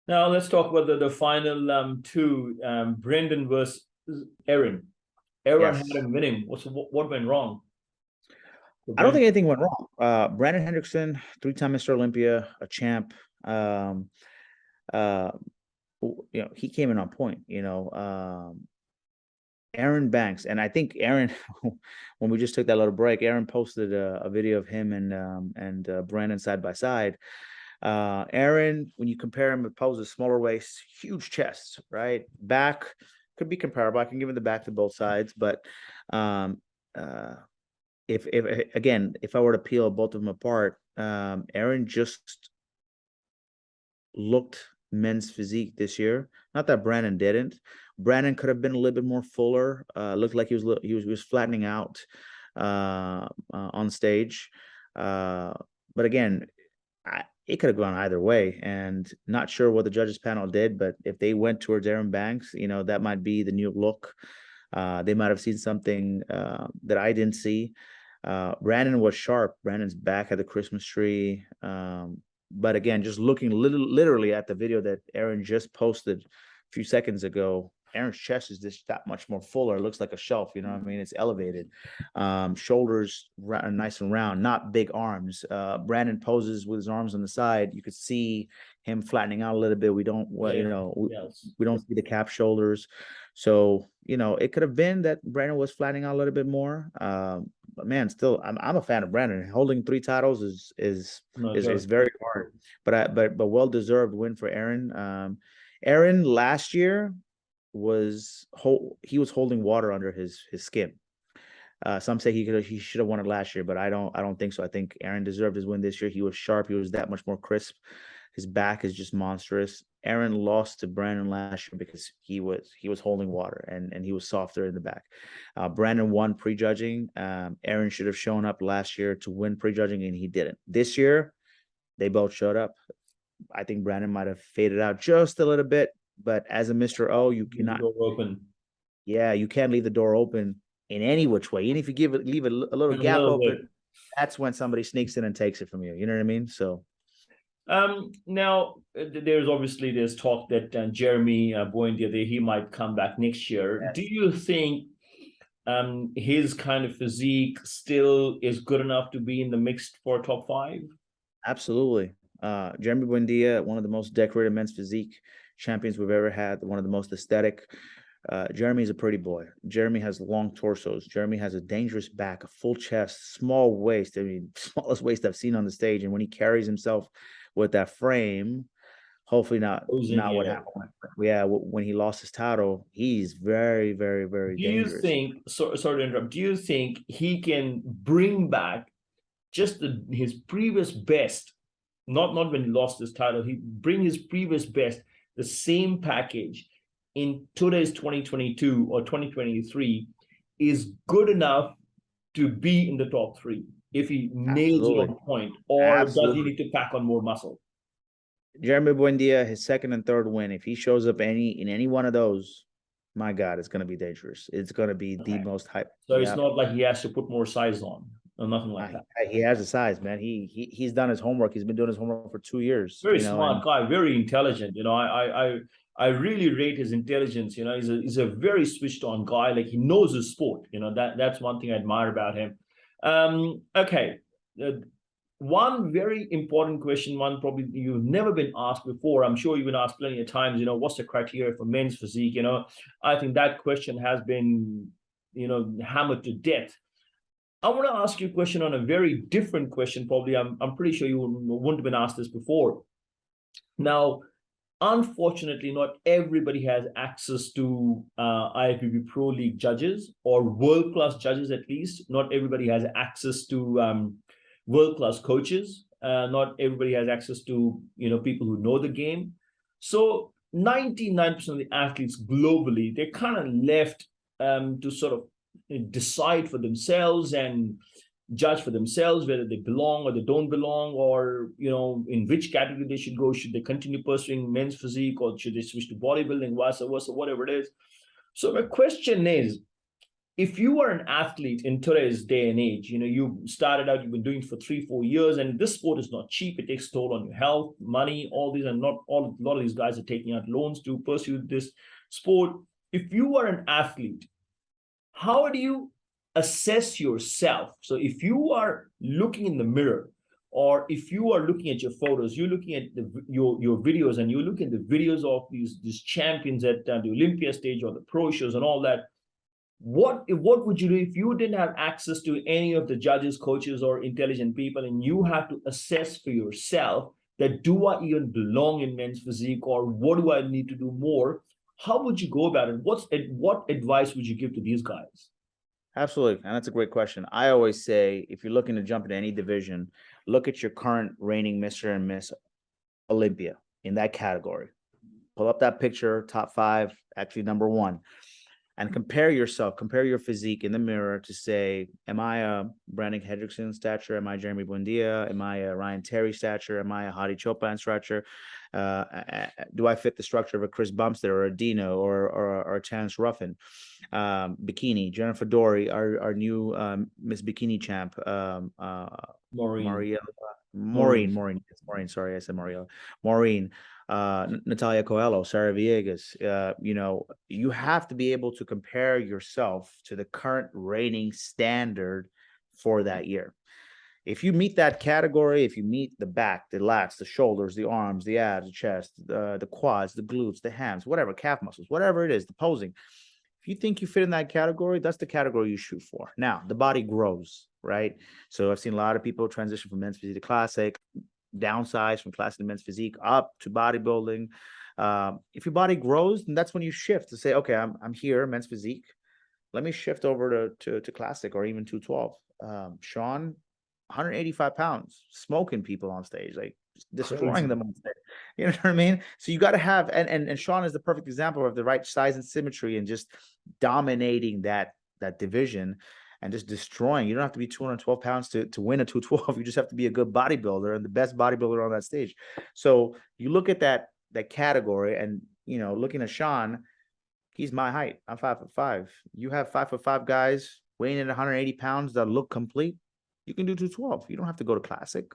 Now let's talk about the final two, Brendan versus Aaron. Aaron had Yes. him winning. What went wrong? I don't think anything went wrong. Brandon Hendrickson, three-time Mr. Olympia, a champ. He came in on point. Aaron Banks, and I think Aaron, when we just took that little break, Aaron posted a video of him and Brandon side by side. Aaron, when you compare him, poses smaller waist, huge chest, right? Back could be comparable. I can give him the back to both sides, but um, uh, if again, if I were to peel both of them apart, Aaron just looked men's physique this year. Not that Brandon didn't. Brandon could have been a little bit more fuller. Looked like he was flattening out on stage. But again, it could have gone either way, and not sure what the judges panel did. But if they went towards Aaron Banks, that might be the new look. They might have seen something that I didn't see. Brandon was sharp. Brandon's back at the Christmas tree. But again, just looking literally at the video that Aaron just posted a few seconds ago, Aaron's chest is just that much more fuller. It looks like a shelf, you know what I mean? It's elevated. Shoulders nice and round, not big arms. Brandon poses with his arms on the side. You could see him flattening out a little bit. We don't, we don't see the cap shoulders. So, it could have been that Brandon was flattening out a little bit more. But man, still, I'm a fan of Brandon. Holding 3 titles is very hard, but well deserved win for Aaron. Aaron last year he was holding water under his skin. Some say he should have won it last year, but I don't think so. I think Aaron deserved his win this year. He was sharp. He was that much more crisp. His back is just monstrous. Aaron lost to Brandon last year because he was holding water and he was softer in the back. Brandon won prejudging. Aaron should have shown up last year to win prejudging, and he didn't. This year, they both showed up. I think Brandon might have faded out just a little bit, but as a Mr. O, you cannot open. Yeah, you can't leave the door open in any which way. Even if you leave a little gap open, that's when somebody sneaks in and takes it from you. You know what I mean? So. Now there's talk that Jeremy Buendia, he might come back next year. Yes. Do you think his kind of physique still is good enough to be in the mixed for top 5? Absolutely. Jeremy Buendia, one of the most decorated men's physique champions we've ever had, one of the most aesthetic. Jeremy's a pretty boy. Jeremy has long torsos. Jeremy has a dangerous back, a full chest, small waist. I mean, smallest waist I've seen on the stage. And when he carries himself with that frame, hopefully not what happened. Yeah, when he lost his title, he's very, very, very dangerous. Do you think, sorry to interrupt, do you think he can bring back just his previous best, not when he lost his title, he bring his previous best, the same package in today's 2022 or 2023 is good enough to be in the top 3 if he nails it on point, or does he need to pack on more muscle? Jeremy Buendia, his second and third win, if he shows up in any one of those, my God, it's going to be dangerous. It's going to be the most hype. So it's not like he has to put more size on or nothing like that. He has the size, man. He's done his homework. He's been doing his homework for 2 years. Very smart guy, very intelligent. I really rate his intelligence. He's a very switched on guy. Like, he knows his sport. That's one thing I admire about him. Okay. One very important question, one probably you've never been asked before. I'm sure you've been asked plenty of times, what's the criteria for men's physique? I think that question has been, hammered to death. I want to ask you a question on a very different question. Probably, I'm pretty sure you wouldn't have been asked this before. Now, unfortunately, not everybody has access to IFBB Pro League judges, or world-class judges at least. Not everybody has access to world-class coaches. Not everybody has access to people who know the game. So 99% of the athletes globally, they're kind of left to sort of decide for themselves and judge for themselves whether they belong or they don't belong, or in which category they should go. Should they continue pursuing men's physique, or should they switch to bodybuilding, vice versa, whatever it is. So my question is, if you are an athlete in today's day and age, you started out, you've been doing it for 3-4 years, and this sport is not cheap. It takes toll on your health, money, all these, and a lot of these guys are taking out loans to pursue this sport. If you are an athlete, how do you assess yourself? So if you are looking in the mirror, or if you are looking at your photos, you're looking at your videos, and you look at the videos of these champions at the Olympia stage or the pro shows and all that, what would you do if you didn't have access to any of the judges, coaches, or intelligent people, and you have to assess for yourself that do I even belong in men's physique, or what do I need to do more? How would you go about it? What advice would you give to these guys? Absolutely. And that's a great question. I always say, if you're looking to jump into any division, look at your current reigning Mr. and Miss Olympia in that category. Pull up that picture, top 5, actually number 1, and compare yourself, compare your physique in the mirror to say, am I a Brandon Hendrickson stature? Am I Jeremy Buendia? Am I a Ryan Terry stature? Am I a Hadi Chopin stature? Do I fit the structure of a Chris Bumstead or a Dino or a Chance Ruffin? Bikini, Jennifer Dory, our new Miss Bikini champ, Maureen. Maureen. Sorry, I said Maria. Maureen, Natalia Coelho, Sarah Villegas. You have to be able to compare yourself to the current rating standard for that year. If you meet that category, if you meet the back, the lats, the shoulders, the arms, the abs, the chest, the quads, the glutes, the hams, whatever, calf muscles, whatever it is, the posing, if you think you fit in that category, that's the category you shoot for. Now, the body grows, right? So I've seen a lot of people transition from men's physique to classic, downsize from classic to men's physique, up to bodybuilding. If your body grows, then that's when you shift to say, okay, I'm here, men's physique. Let me shift over to classic or even 212. Sean, 185 pounds, smoking people on stage, like destroying Crazy. them on stage. You know what I mean? So you got to have, and Sean is the perfect example of the right size and symmetry and just dominating that division and just destroying. You don't have to be 212 pounds to win a 212. You just have to be a good bodybuilder and the best bodybuilder on that stage. So you look at that category and, looking at Sean, he's my height. I'm 5'5". You have 5'5" guys weighing in 180 pounds that look complete. You can do 212. You don't have to go to classic,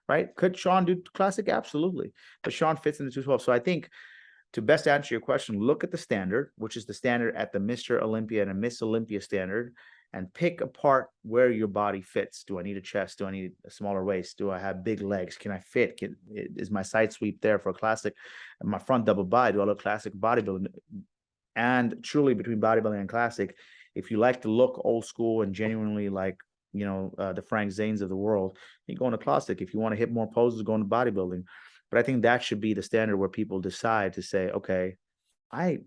right? Could Sean do classic? Absolutely. But Sean fits in the 212. So I think to best answer your question, look at the standard, which is the standard at the Mr. Olympia and a Miss Olympia standard, and pick apart where your body fits. Do I need a chest? Do I need a smaller waist? Do I have big legs? Can I fit? Is my side sweep there for a classic? And my front double bi, do I look classic bodybuilding? And truly between bodybuilding and classic, if you like to look old school and genuinely like, the Frank Zanes of the world, you go into classic. If you want to hit more poses, go into bodybuilding. But I think that should be the standard where people decide to say, okay, I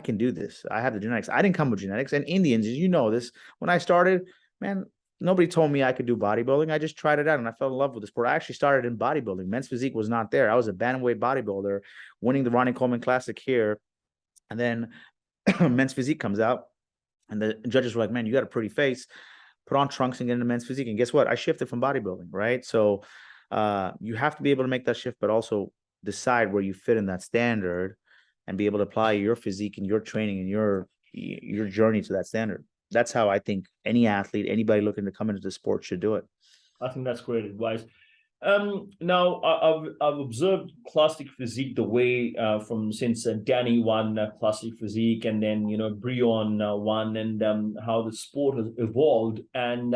can do this. I have the genetics. I didn't come with genetics. And Indians, as you know this, when I started, man, nobody told me I could do bodybuilding. I just tried it out and I fell in love with the sport. I actually started in bodybuilding. Men's physique was not there. I was a bantamweight bodybuilder, winning the Ronnie Coleman Classic here. And then men's physique comes out and the judges were like, man, you got a pretty face. Put on trunks and get into men's physique. And guess what? I shifted from bodybuilding, right? So you have to be able to make that shift, but also decide where you fit in that standard and be able to apply your physique and your training and your journey to that standard. That's how I think any athlete, anybody looking to come into the sport should do it. I think that's great advice. Now I've observed classic physique the way from since Danny won classic physique, and then Breon won, and how the sport has evolved. And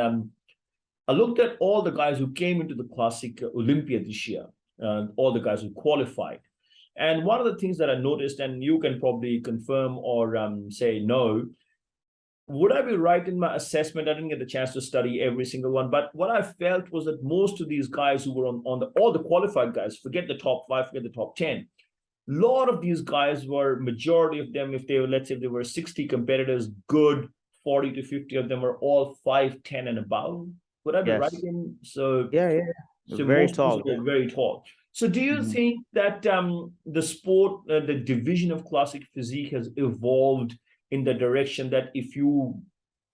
I looked at all the guys who came into the classic Olympia this year, all the guys who qualified. And one of the things that I noticed, and you can probably confirm or say no, would I be right in my assessment? I didn't get the chance to study every single one, but what I felt was that most of these guys who were on all the qualified guys, forget the top 5, forget the top 10. A lot of these guys were, majority of them, if they were, let's say if there were 60 competitors, good 40 to 50 of them were all 5'10" and above. Would I be right in? So yeah. So very most tall. Were very tall. So do you think that the sport, the division of classic physique has evolved in the direction that if you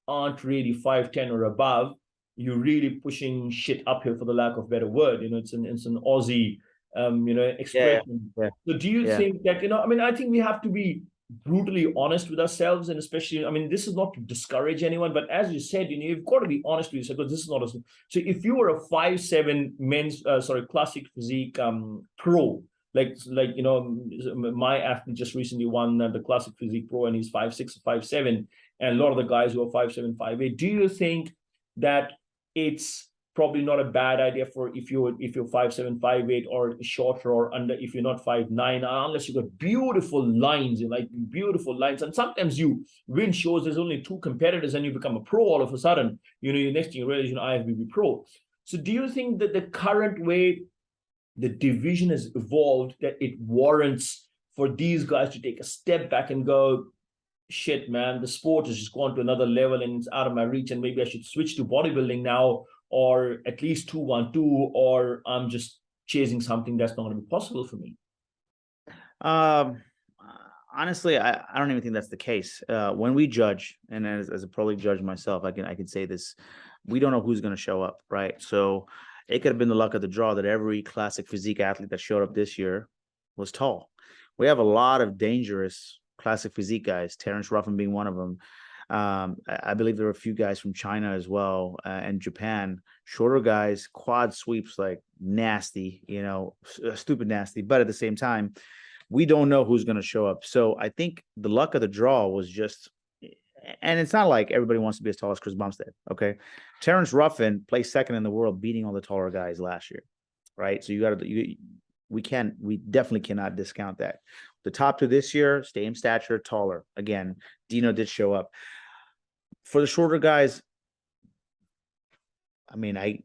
aren't really 5'10" or above, you're really pushing shit uphill, for the lack of a better word? It's an Aussie expression. Yeah. So do you think that, I think we have to be brutally honest with ourselves, and especially, this is not to discourage anyone, but as you said, you've got to be honest with yourself, because this is not a, so if you were a 5'7" men's classic physique pro, like my athlete just recently won the classic physique pro, and he's 5'6", 5'7", and a lot of the guys who are 5'7", 5'8", do you think that it's probably not a bad idea for if you're 5'7", 5'8", or shorter or under, if you're not 5'9", unless you've got beautiful lines, you like beautiful lines. And sometimes you win shows, there's only two competitors and you become a pro all of a sudden. Your next thing you realize, IFBB pro. So do you think that the current way the division has evolved, that it warrants for these guys to take a step back and go, shit, man, the sport has just gone to another level and it's out of my reach, and maybe I should switch to bodybuilding now, or at least 212, or I'm just chasing something that's not going to be possible for me? Um, honestly, I don't even think that's the case. When we judge, and as a pro league judge myself, I can say this: we don't know who's going to show up, right? So it could have been the luck of the draw that every classic physique athlete that showed up this year was tall. We have a lot of dangerous classic physique guys, Terrence Ruffin being one of them. I believe there were a few guys from China as well, and Japan, shorter guys, quad sweeps, like nasty, stupid nasty. But at the same time, we don't know who's going to show up. So I think the luck of the draw was just, and it's not like everybody wants to be as tall as Chris Bumstead. Okay. Terrence Ruffin placed second in the world, beating all the taller guys last year. Right. So we definitely cannot discount that. The top two this year, same stature, taller. Again, Dino did show up. For the shorter guys, I mean, I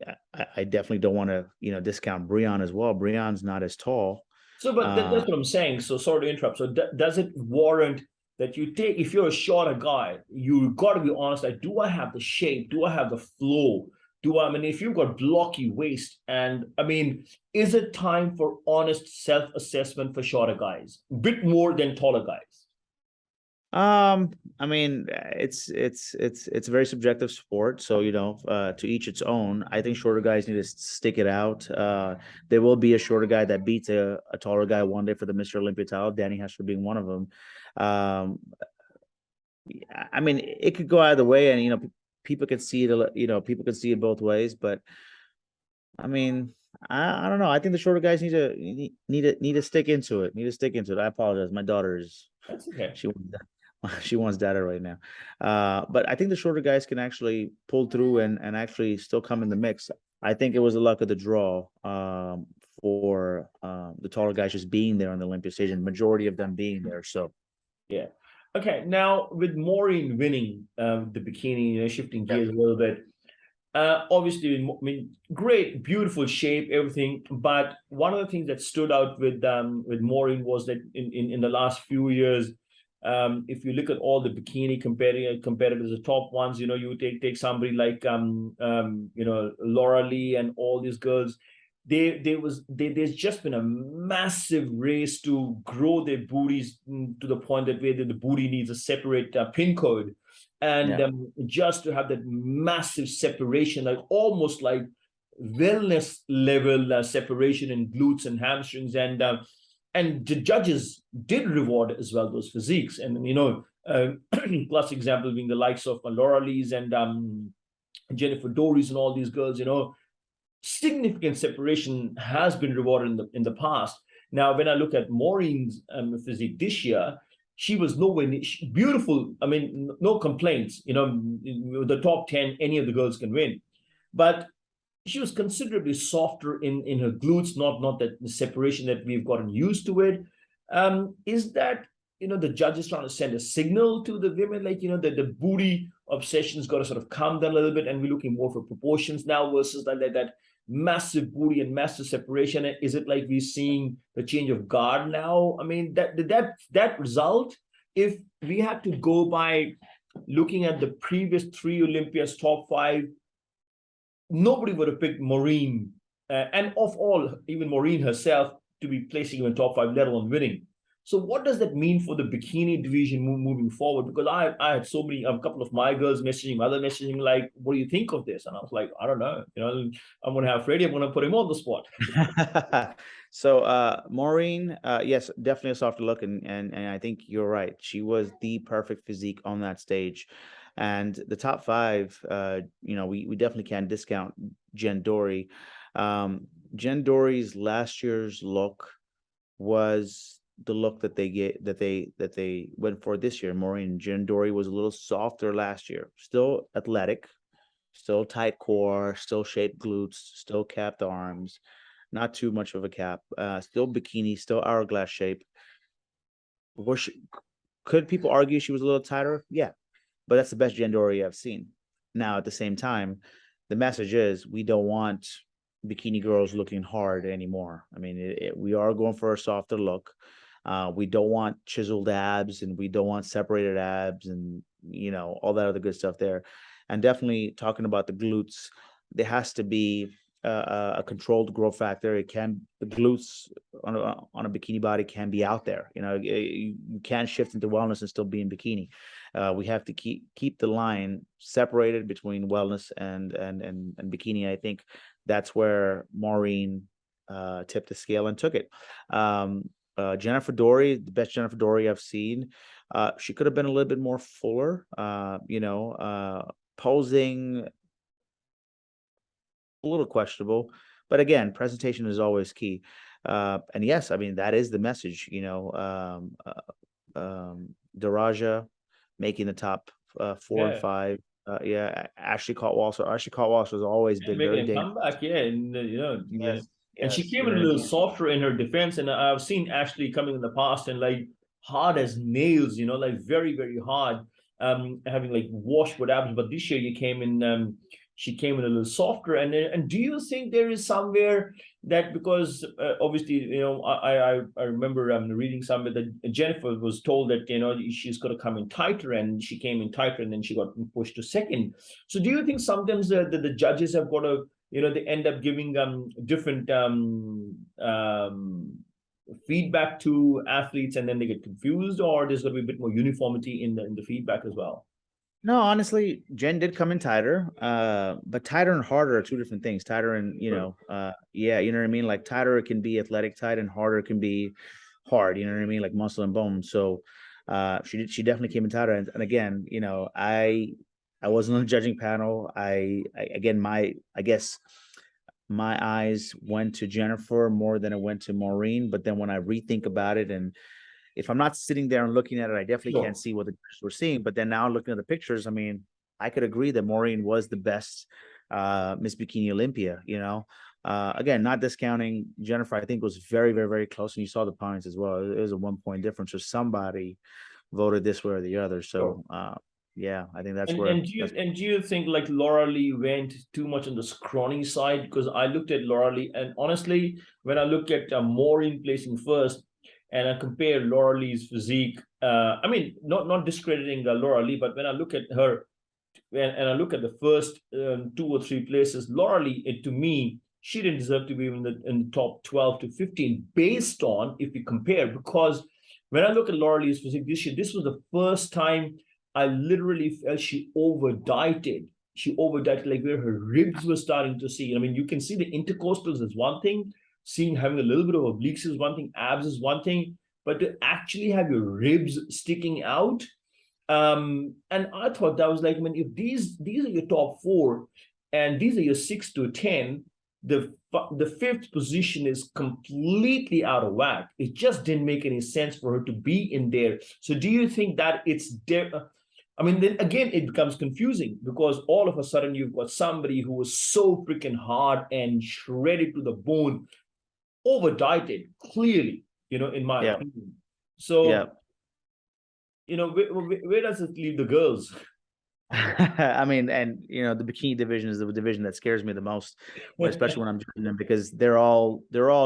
definitely don't want to, discount Breon as well. Breon's not as tall. So, but that's what I'm saying. So, sorry to interrupt. So, does it warrant that you take, if you're a shorter guy, you got to be honest, like, do I have the shape? Do I have the flow? I mean, if you've got blocky waist, and I mean, is it time for honest self-assessment for shorter guys, a bit more than taller guys? I mean, it's a very subjective sport, so to each its own. I think shorter guys need to stick it out. There will be a shorter guy that beats a taller guy one day for the Mr. Olympia title, Danny Hester being one of them. I mean, it could go either way, and people could see it. People could see it both ways, but I mean, I don't know. I think the shorter guys need to stick into it. I apologize. My daughter is. That's okay. She wants data right now. But I think the shorter guys can actually pull through and actually still come in the mix. I think it was the luck of the draw for the taller guys just being there on the Olympia stage, and majority of them being there. So, yeah. Okay. Now with Maureen winning the bikini, shifting gears a little bit. Obviously, I mean, great, beautiful shape, everything. But one of the things that stood out with Maureen was that in the last few years, if you look at all the bikini competitors, the top ones, you take somebody like Laura Lee and all these girls. There's just been a massive race to grow their booties to the point that where the booty needs a separate pin code. And just to have that massive separation, like almost like wellness level separation in glutes and hamstrings, and the judges did reward as well those physiques. And plus example being the likes of Laura Lee's and Jennifer Dory's and all these girls. Significant separation has been rewarded in the past. Now, when I look at Maureen's physique this year, she was nowhere near beautiful. I mean, no complaints. The top 10, any of the girls can win. But she was considerably softer in her glutes, not that the separation that we've gotten used to it. Is that, the judges trying to send a signal to the women, like, that the booty obsession's got to sort of calm down a little bit, and we're looking more for proportions now versus that massive booty and massive separation? Is it like we're seeing the change of guard now? I mean, that result, if we had to go by looking at the previous 3 Olympias top 5, nobody would have picked Maureen, and of all, even Maureen herself, to be placing in top 5, let alone winning. So what does that mean for the bikini division moving forward? Because I had so many, a couple of my girls messaging like, what do you think of this? And I was like, I don't know. I'm going to have Freddie. I'm going to put him on the spot. So Maureen, yes, definitely a softer look. And I think you're right. She was the perfect physique on that stage. And the top 5, we definitely can't discount Jen Dory. Jen Dory's last year's look was the look that they went for this year. Maureen, Jen Dory was a little softer last year, still athletic, Still tight core, still shaped glutes, still capped arms, not too much of a cap, still bikini, still hourglass shape. Was she, could people argue she was a little tighter? Yeah, but that's the best Jen Doherty I've seen. Now, at the same time, the message is we don't want bikini girls looking hard anymore. I mean, we are going for a softer look. We don't want chiseled abs, and we don't want separated abs, and all that other good stuff there. And definitely talking about the glutes, there has to be a controlled growth factor. The glutes on a bikini body can be out there. You can't shift into wellness and still be in bikini. We have to keep the line separated between wellness and bikini. I think that's where Maureen tipped the scale and took it. Jennifer Dory, the best Jennifer Dory I've seen. She could have been a little bit more fuller. Posing a little questionable, but again, presentation is always key. And yes, I mean that is the message. Daraja making the top 4 and Yeah. 5. Yeah, Ashley Caught Ashley Caught has always And been making very a dangerous. comeback, yeah, and Yes, and she yes, came you know in a what I little mean. softer in her defense, and I've seen Ashley coming in the past and like hard as nails, like very very hard, having like washboard abs. But this year you came in, she came in a little softer, and do you think there is somewhere that because obviously I remember reading somewhere that Jennifer was told that she's got to come in tighter, and she came in tighter, and then she got pushed to second. So do you think sometimes the judges have got to, they end up giving different feedback to athletes, and then they get confused, or there's got to be a bit more uniformity in the feedback as well? No, honestly, Jen did come in tighter, but tighter and harder are two different things. Tighter and True. yeah, you know what I mean. Like tighter can be athletic tight, and harder can be hard. You know what I mean, like muscle and bone. So, she definitely came in tighter. And again, I wasn't on the judging panel. Again, I guess my eyes went to Jennifer more than it went to Maureen. But then when I rethink about it, and if I'm not sitting there and looking at it, I definitely can't Sure. see what the pictures we're seeing. But then now looking at the pictures, I mean, I could agree that Maureen was the best Miss Bikini Olympia. Again, not discounting Jennifer. I think was very, very, very close, and you saw the points as well. It was a 1 point difference. So somebody voted this way or the other. Sure. So yeah, I think that's And where and do you that's. and do you think like Laura Lee went too much on the scrawny side? Because I looked at Laura Lee, and honestly, when I look at Maureen placing first, and I compare Laura Lee's physique, I mean, not discrediting Laura Lee, but when I look at her, and I look at the first 2 or 3 places, Laura Lee, to me, she didn't deserve to be in the top 12 to 15 based on if we compare. Because when I look at Laura Lee's physique this year, this was the first time I literally felt she overdieted. She overdieted, like where her ribs were starting to see. I mean, you can see the intercostals is one thing, seeing having a little bit of obliques is one thing, abs is one thing, but to actually have your ribs sticking out, and I thought that was like, I mean, if these are your top four, and these are your 6 to 10, the fifth position is completely out of whack. It just didn't make any sense for her to be in there. So do you think that it's there? I mean, then again, it becomes confusing because all of a sudden you've got somebody who was so freaking hard and shredded to the bone, over dieted, clearly, in my Yeah, opinion. yeah. So, where does it leave the girls? I mean, and the bikini division is the division that scares me the most, especially when I'm judging them, because they're all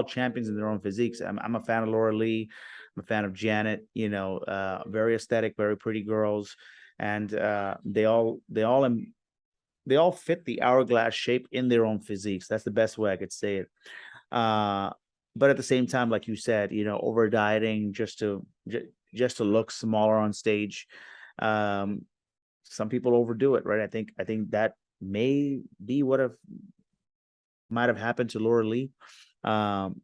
champions in their own physiques. I'm a fan of Laura Lee, I'm a fan of Janet. Very aesthetic, very pretty girls, and they all fit the hourglass shape in their own physiques. That's the best way I could say it. Uh, but at the same time, like you said, over dieting just to look smaller on stage. Um, some people overdo it, right? I think that may be what might have happened to Laura Lee. Um,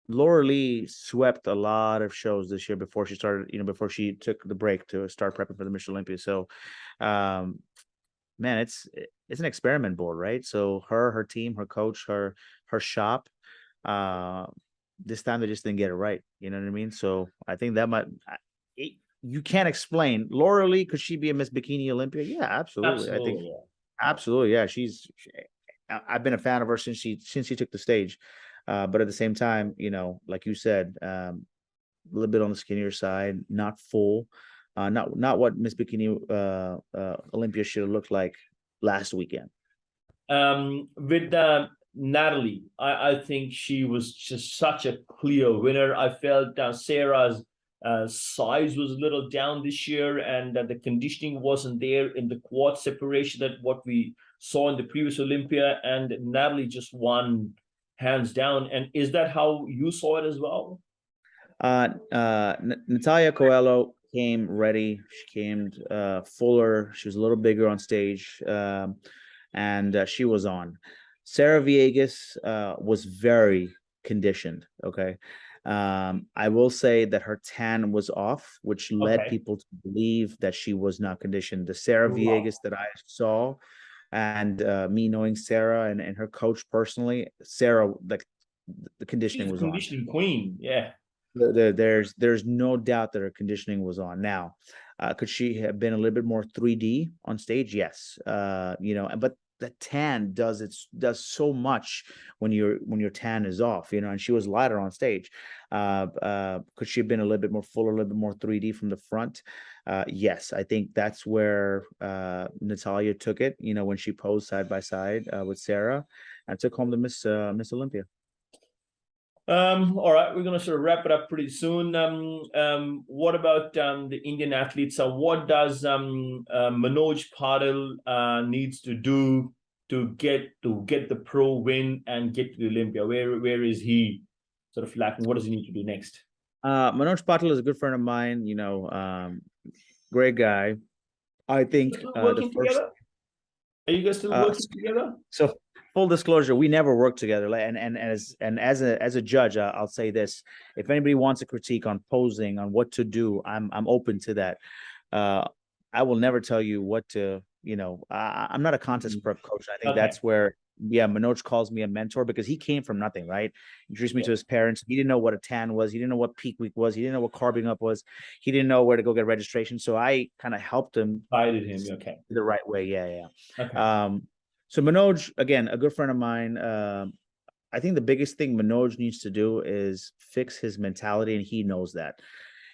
Laura Lee swept a lot of shows this year before she started, before she took the break to start prepping for the Mission Olympia. So, um, man, it's an experiment board, right? So her team, her coach, her shop, uh, this time they just didn't get it right. You know what I mean? So I think that you can't explain Laura Lee. Could she be a Miss Bikini Olympia? Yeah, absolutely. I think Absolutely. Absolutely, yeah. I've been a fan of her since she took the stage. But at the same time, like you said, a little bit on the skinnier side, not full, not what Miss Bikini Olympia should have looked like last weekend. With Natalie, I think she was just such a clear winner. I felt Sarah's size was a little down this year, and the conditioning wasn't there in the quad separation that what we saw in the previous Olympia. And Natalie just won hands down. And is that how you saw it as well? Natalia Coelho came ready. She came fuller. She was a little bigger on stage, and she was on. Sarah Villegas was very conditioned. Okay. I will say that her tan was off, which led Okay. people to believe that she was not conditioned. The Sarah Wow. Villegas that I saw, and me knowing Sarah and her coach personally, Sarah, like the She's conditioning a was on. conditioning queen. Yeah. There's no doubt that her conditioning was on. Now, could she have been a little bit more 3D on stage? Yes. But the tan does so much when your tan is off, and she was lighter on stage. Could she have been a little bit more full, a little bit more 3D from the front? Yes, I think that's where Natalia took it, when she posed side by side with Sarah and took home the Miss Olympia. All right, we're gonna sort of wrap it up pretty soon. What about the Indian athletes? What does Manoj Patil needs to do to get the pro win and get to the Olympia? Where is he sort of lacking? What does he need to do next? Manoj Patil is a good friend of mine, great guy. I think Still the working first together? Are you guys still uh, working together? so full disclosure, we never worked together. Like, and as a judge, I'll say this: if anybody wants a critique on posing, on what to do, I'm open to that. Uh, I will never tell you what to. I'm not a contest prep coach. I think Okay. that's where, yeah, Manoj calls me a mentor because he came from nothing, right? He introduced me Yeah. to his parents. He didn't know what a tan was. He didn't know what peak week was. He didn't know what carbing up was. He didn't know where to go get registration. So I kind of helped him Guided him. Okay. the right way. Yeah, Okay. yeah. So Manoj, again, a good friend of mine. I think the biggest thing Manoj needs to do is fix his mentality, and he knows that.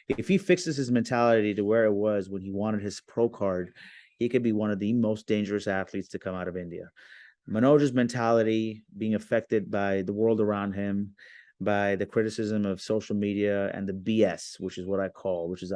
If he fixes his mentality to where it was when he wanted his pro card, he could be one of the most dangerous athletes to come out of India. Manoj's mentality being affected by the world around him, by the criticism of social media and the BS, which is what I call, which is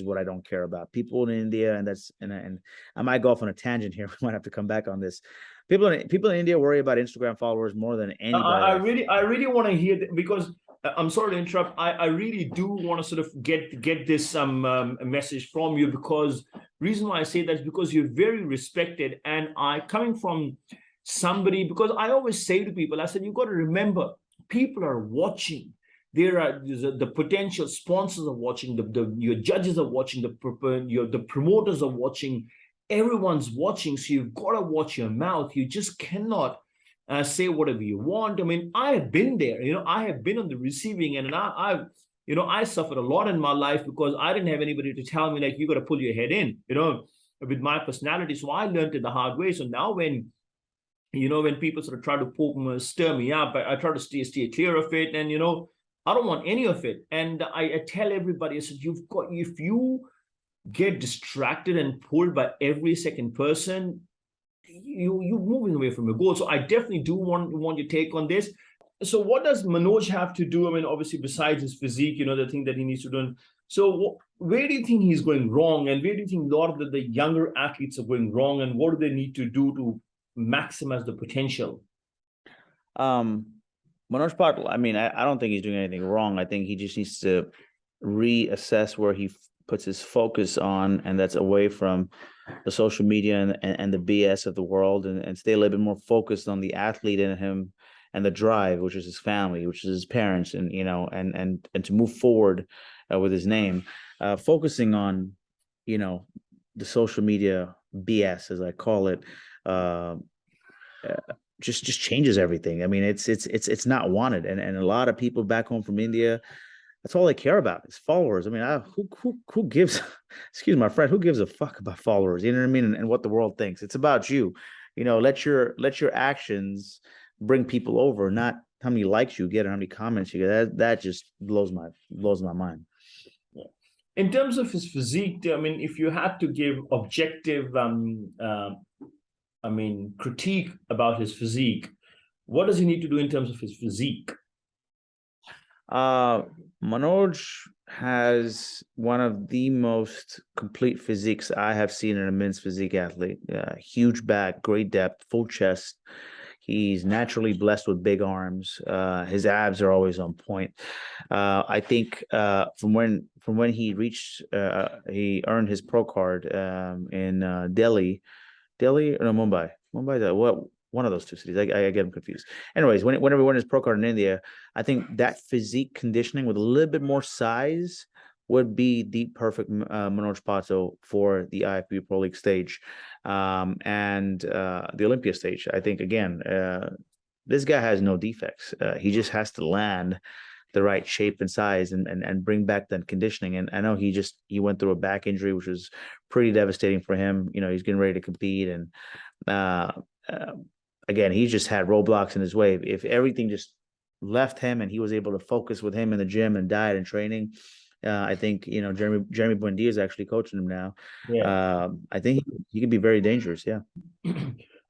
what I don't care about. People in India, and I might go off on a tangent here. We might have to come back on this. People in India worry about Instagram followers more than anybody. I really want to hear that because I'm sorry to interrupt. I really do want to sort of get this message from you because reason why I say that is because you're very respected, and I coming from somebody because I always say to people, I said you got to remember people are watching. There are the potential sponsors are watching, your judges are watching, the promoters are watching, everyone's watching. So you've got to watch your mouth. You just cannot say whatever you want. I mean, I have been there. I have been on the receiving end, and I suffered a lot in my life because I didn't have anybody to tell me like you got to pull your head in. With my personality, so I learned it the hard way. So now when people sort of try to stir me up, I try to stay clear of it, and I don't want any of it. And I tell everybody, I said, if you get distracted and pulled by every second person, you're moving away from your goal. So I definitely do want your take on this. So what does Manoj have to do? I mean, obviously besides his physique, the thing that he needs to do. So where do you think he's going wrong, and where do you think a lot of the younger athletes are going wrong, and what do they need to do to maximize the potential? Um, Manoj Patil, I mean, I don't think he's doing anything wrong. I think he just needs to reassess where he puts his focus on, and that's away from the social media and the BS of the world, and stay a little bit more focused on the athlete in him and the drive, which is his family, which is his parents, and and to move forward with his name, focusing on the social media BS, as I call it. Uh, just changes everything. I mean, it's not wanted, and a lot of people back home from India, that's all they care about is followers. I mean, who gives, excuse my friend, who gives a fuck about followers? You know what I mean? And what the world thinks. It's about you. let your actions bring people over, not how many likes you get or how many comments you get. That just blows my mind. In terms of his physique, I mean, if you had to give objective, I mean, critique about his physique, what does he need to do in terms of his physique? Manoj has one of the most complete physiques I have seen in a men's physique athlete. Huge back, great depth, full chest. He's naturally blessed with big arms. His abs are always on point. I think from when he earned his pro card in Delhi or no, Mumbai. What, one of those two cities? I get them confused. Anyways, whenever he won his pro card in India, I think that physique conditioning with a little bit more size would be the perfect Manoj Pato for the IFBB Pro League stage, and the Olympia stage. I think again, this guy has no defects. He just has to land the right shape and size and bring back that conditioning. And I know he went through a back injury, which was pretty devastating for him. He's getting ready to compete, and uh, again, he just had roadblocks in his way. If everything just left him and he was able to focus with him in the gym and diet and training, I think Jeremy Buendia is actually coaching him now. Yeah. I think he could be very dangerous. Yeah.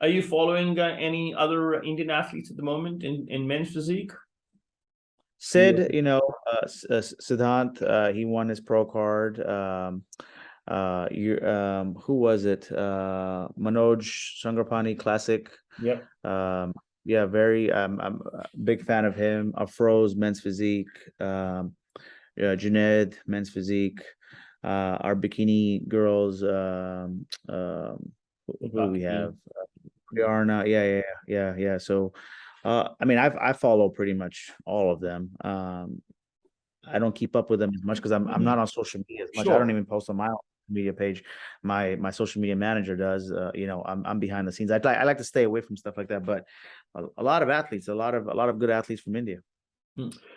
Are you following any other Indian athletes at the moment in men's physique? Sid, Siddhant, he won his pro card. Who was it? Manoj Sangrapani Classic. Yep. Yeah, I'm a big fan of him. Afroz, men's physique. Yeah, Junaid, men's physique. Our bikini girls. Who do we have? Riarna. Yeah. So, I mean, I follow pretty much all of them. I don't keep up with them as much because I'm not on social media as much. I don't Sure. even post on my media page. My social media manager does. I'm behind the scenes. I like to stay away from stuff like that. But a lot of athletes, a lot of good athletes from India.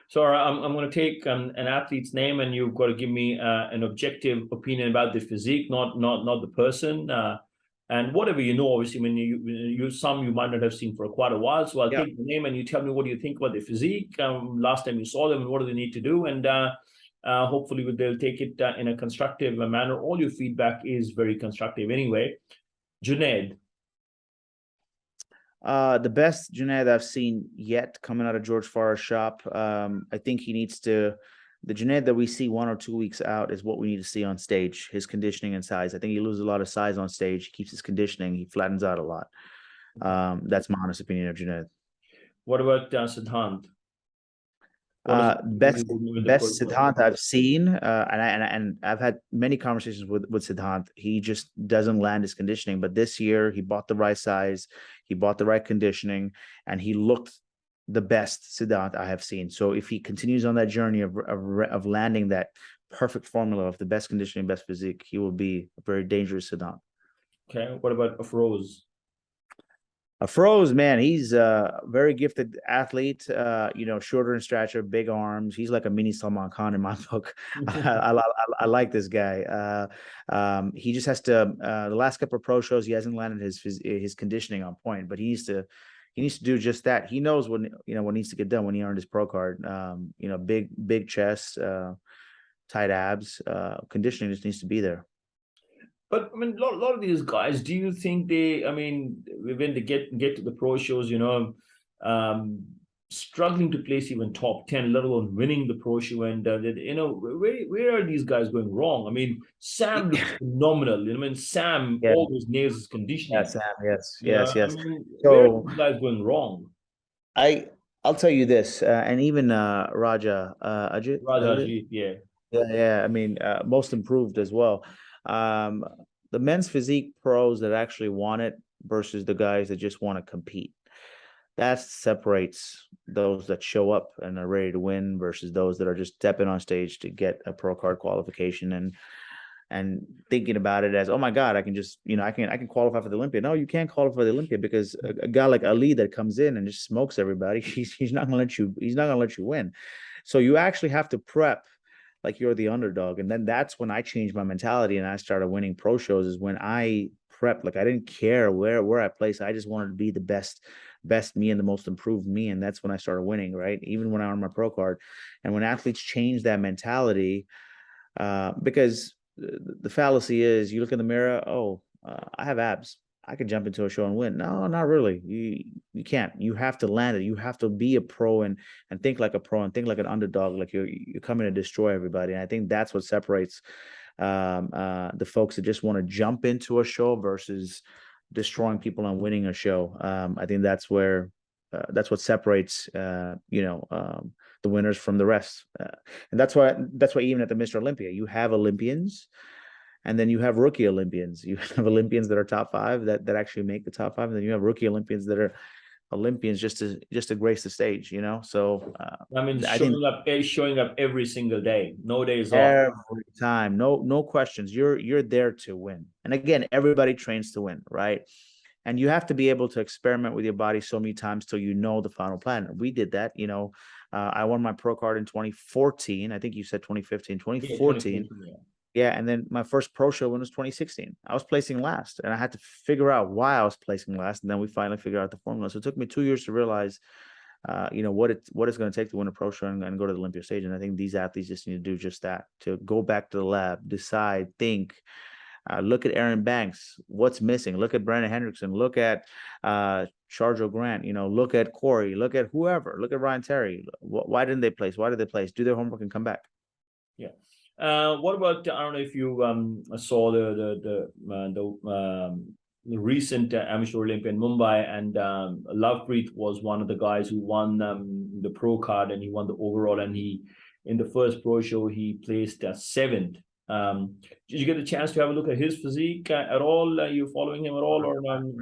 So I'm going to take an athlete's name, and you've got to give me an objective opinion about the physique, not the person. And whatever you know, obviously, when you might not have seen for quite a while. So I'll Yeah. take the name, and you tell me what do you think about the physique. Last time you saw them, and what do they need to do, and hopefully they'll take it in a constructive manner. All your feedback is very constructive anyway. Junaid. The best Junaid I've seen yet coming out of George Farr's shop. I think he needs to. The Junaid that we see 1 or 2 weeks out is what we need to see on stage. His conditioning and size. I think he loses a lot of size on stage. He keeps his conditioning. He flattens out a lot. That's my honest opinion of Junaid. What about Siddhant? Best Siddhant I've seen, and I've had many conversations with Siddhant. He just doesn't land his conditioning. But this year, he bought the right size, he bought the right conditioning, and he looked the best Siddhant I have seen. So if he continues on that journey of landing that perfect formula of the best conditioning, best physique, he will be a very dangerous Siddhant. Okay. What about Afroz? Afroz, man, he's a very gifted athlete. Shorter in stature, big arms. He's like a mini Salman Khan in my book. I like this guy. He just has to. The last couple of pro shows, he hasn't landed his conditioning on point, but he needs to do just that. He knows what needs to get done when he earned his pro card. Big chest, tight abs. Conditioning just needs to be there. But I mean, a lot of these guys, do you think they? I mean, when they get to the pro shows, struggling to place even top 10, let alone winning the pro show, and where are these guys going wrong? I mean, Sam looks phenomenal. I mean, Sam always nails his conditioning. Yeah, Sam. Yes. I mean, where are these guys going wrong? I'll tell you this, and even Raja Ajit, yeah. Yeah. I mean, most improved as well. The men's physique pros that actually want it versus the guys that just want to compete. That separates those that show up and are ready to win versus those that are just stepping on stage to get a pro card qualification and thinking about it as, oh my God, I can just, I can qualify for the Olympia. No, you can't qualify for the Olympia because a guy like Ali that comes in and just smokes everybody, he's not gonna let you win. So you actually have to prep like you're the underdog. And then that's when I changed my mentality and I started winning pro shows, is when I prepped. Like I didn't care where I placed. I just wanted to be the best me and the most improved me. And that's when I started winning, right? Even when I earned my pro card. And when athletes change that mentality, because the fallacy is you look in the mirror, oh, I have abs. I could jump into a show and win. No, not really. You can't. You have to land it. You have to be a pro and think like a pro and think like an underdog, like you're coming to destroy everybody. And I think that's what separates the folks that just want to jump into a show versus destroying people and winning a show. I think that's what separates the winners from the rest. And that's why even at the Mr. Olympia, you have Olympians and then you have rookie Olympians. You have Olympians that are top five that actually make the top five, and then you have rookie Olympians that are Olympians just to grace the stage, So I mean, I think showing up every single day, no days off. every time, no questions. You're there to win. And again, everybody trains to win, right? And you have to be able to experiment with your body so many times till you know the final plan. We did that, I won my pro card in 2014. I think you said 2015, Yeah, 2014. 2014, yeah. Yeah, and then my first pro show win was 2016. I was placing last, and I had to figure out why I was placing last, and then we finally figured out the formula. So it took me 2 years to realize, what it's going to take to win a pro show and go to the Olympia stage. And I think these athletes just need to do just that: to go back to the lab, decide, think. Look at Aaron Banks. What's missing? Look at Brandon Hendrickson. Look at Charles Grant. Look at Corey. Look at whoever. Look at Ryan Terry. Why didn't they place? Why did they place? Do their homework and come back. Yeah. What about, I don't know if you saw the recent Amateur Olympia in Mumbai, and Lovepreet was one of the guys who won the pro card, and he won the overall, and he in the first pro show he placed seventh. Did you get a chance to have a look at his physique at all? Are you following him at all, or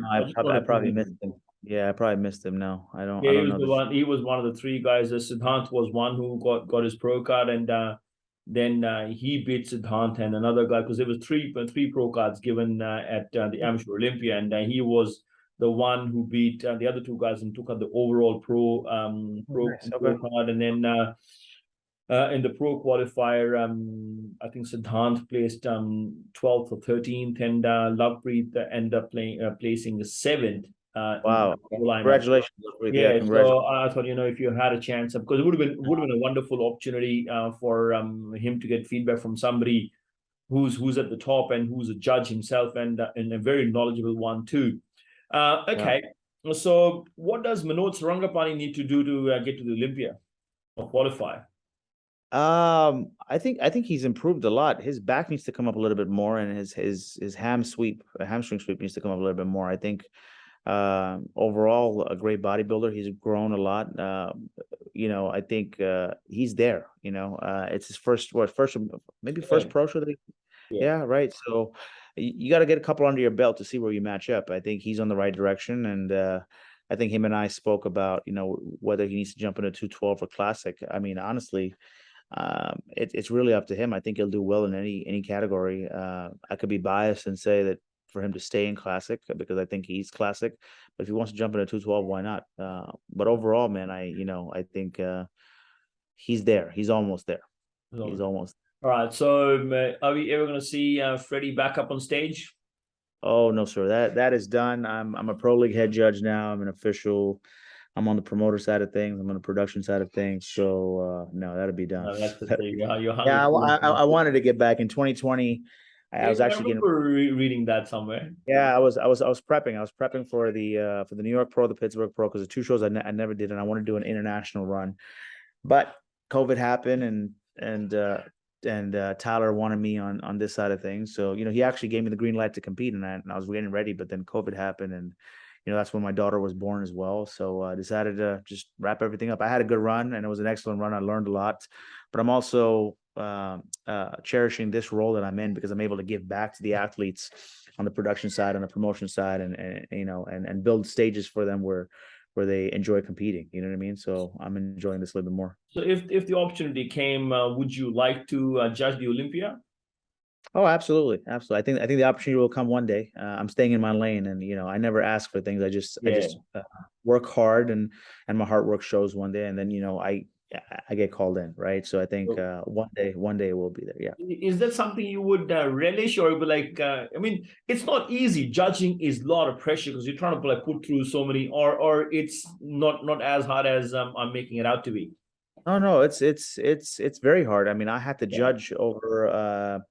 I probably missed him. Yeah, I probably missed him. No, I don't. Yeah, I he don't was know the one. He was one of the three guys. Siddhant was one who got his pro card, and then he beat Siddhant and another guy, because there was three pro cards given at the Amateur Olympia, and he was the one who beat the other two guys and took out the overall pro card. And then in the pro qualifier, I think Siddhant placed 12th or 13th, and Lovepreet ended up placing seventh. Wow! Lineup. Congratulations. Yeah, Congratulations. so I thought, if you had a chance, because it would have been a wonderful opportunity for him to get feedback from somebody who's at the top and who's a judge himself, and a very knowledgeable one too. Okay, so what does Manoj Sarangapani need to do to get to the Olympia or qualify? I think he's improved a lot. His back needs to come up a little bit more, and his hamstring sweep needs to come up a little bit more. I think overall a great bodybuilder. He's grown a lot. I think he's there. It's his first pro show that yeah, right. So you got to get a couple under your belt to see where you match up. I think he's on the right direction, and I think him and I spoke about whether he needs to jump into 212 or classic. I mean, honestly, it's really up to him. I think he'll do well in any category. I could be biased and say that for him to stay in classic because I think he's classic, but if he wants to jump into 212, why not? But overall, man, I think he's there. He's almost there. He's almost. All right. So are we ever going to see Freddie back up on stage? Oh no, sir. That is done. I'm a pro league head judge now. I'm an official. I'm on the promoter side of things. I'm on the production side of things. So no, that'll be done. No, that's the thing. You're yeah, I wanted to get back in 2020. I was actually reading that somewhere. Yeah, I was prepping. I was prepping for the New York Pro, the Pittsburgh Pro, because the two shows I never did, and I want to do an international run. But COVID happened, and Tyler wanted me on this side of things. So he actually gave me the green light to compete, and I was getting ready. But then COVID happened, and that's when my daughter was born as well. So I decided to just wrap everything up. I had a good run, and it was an excellent run. I learned a lot, but I'm also cherishing this role that I'm in because I'm able to give back to the athletes on the production side, on the promotion side, and build stages for them where they enjoy competing. You know what I mean? So I'm enjoying this a little bit more. So if the opportunity came, would you like to judge the Olympia? Oh, absolutely. I think the opportunity will come one day. I'm staying in my lane, and I never ask for things. I just work hard, and my hard work shows one day. And then I I get called in, right? So I think So one day we'll be there. Yeah. is that something you would relish, or be like? I mean, it's not easy. Judging is a lot of pressure because you're trying to like put through so many, or it's not as hard as I'm making it out to be. No, no, it's very hard. I mean, I had to Yeah. judge over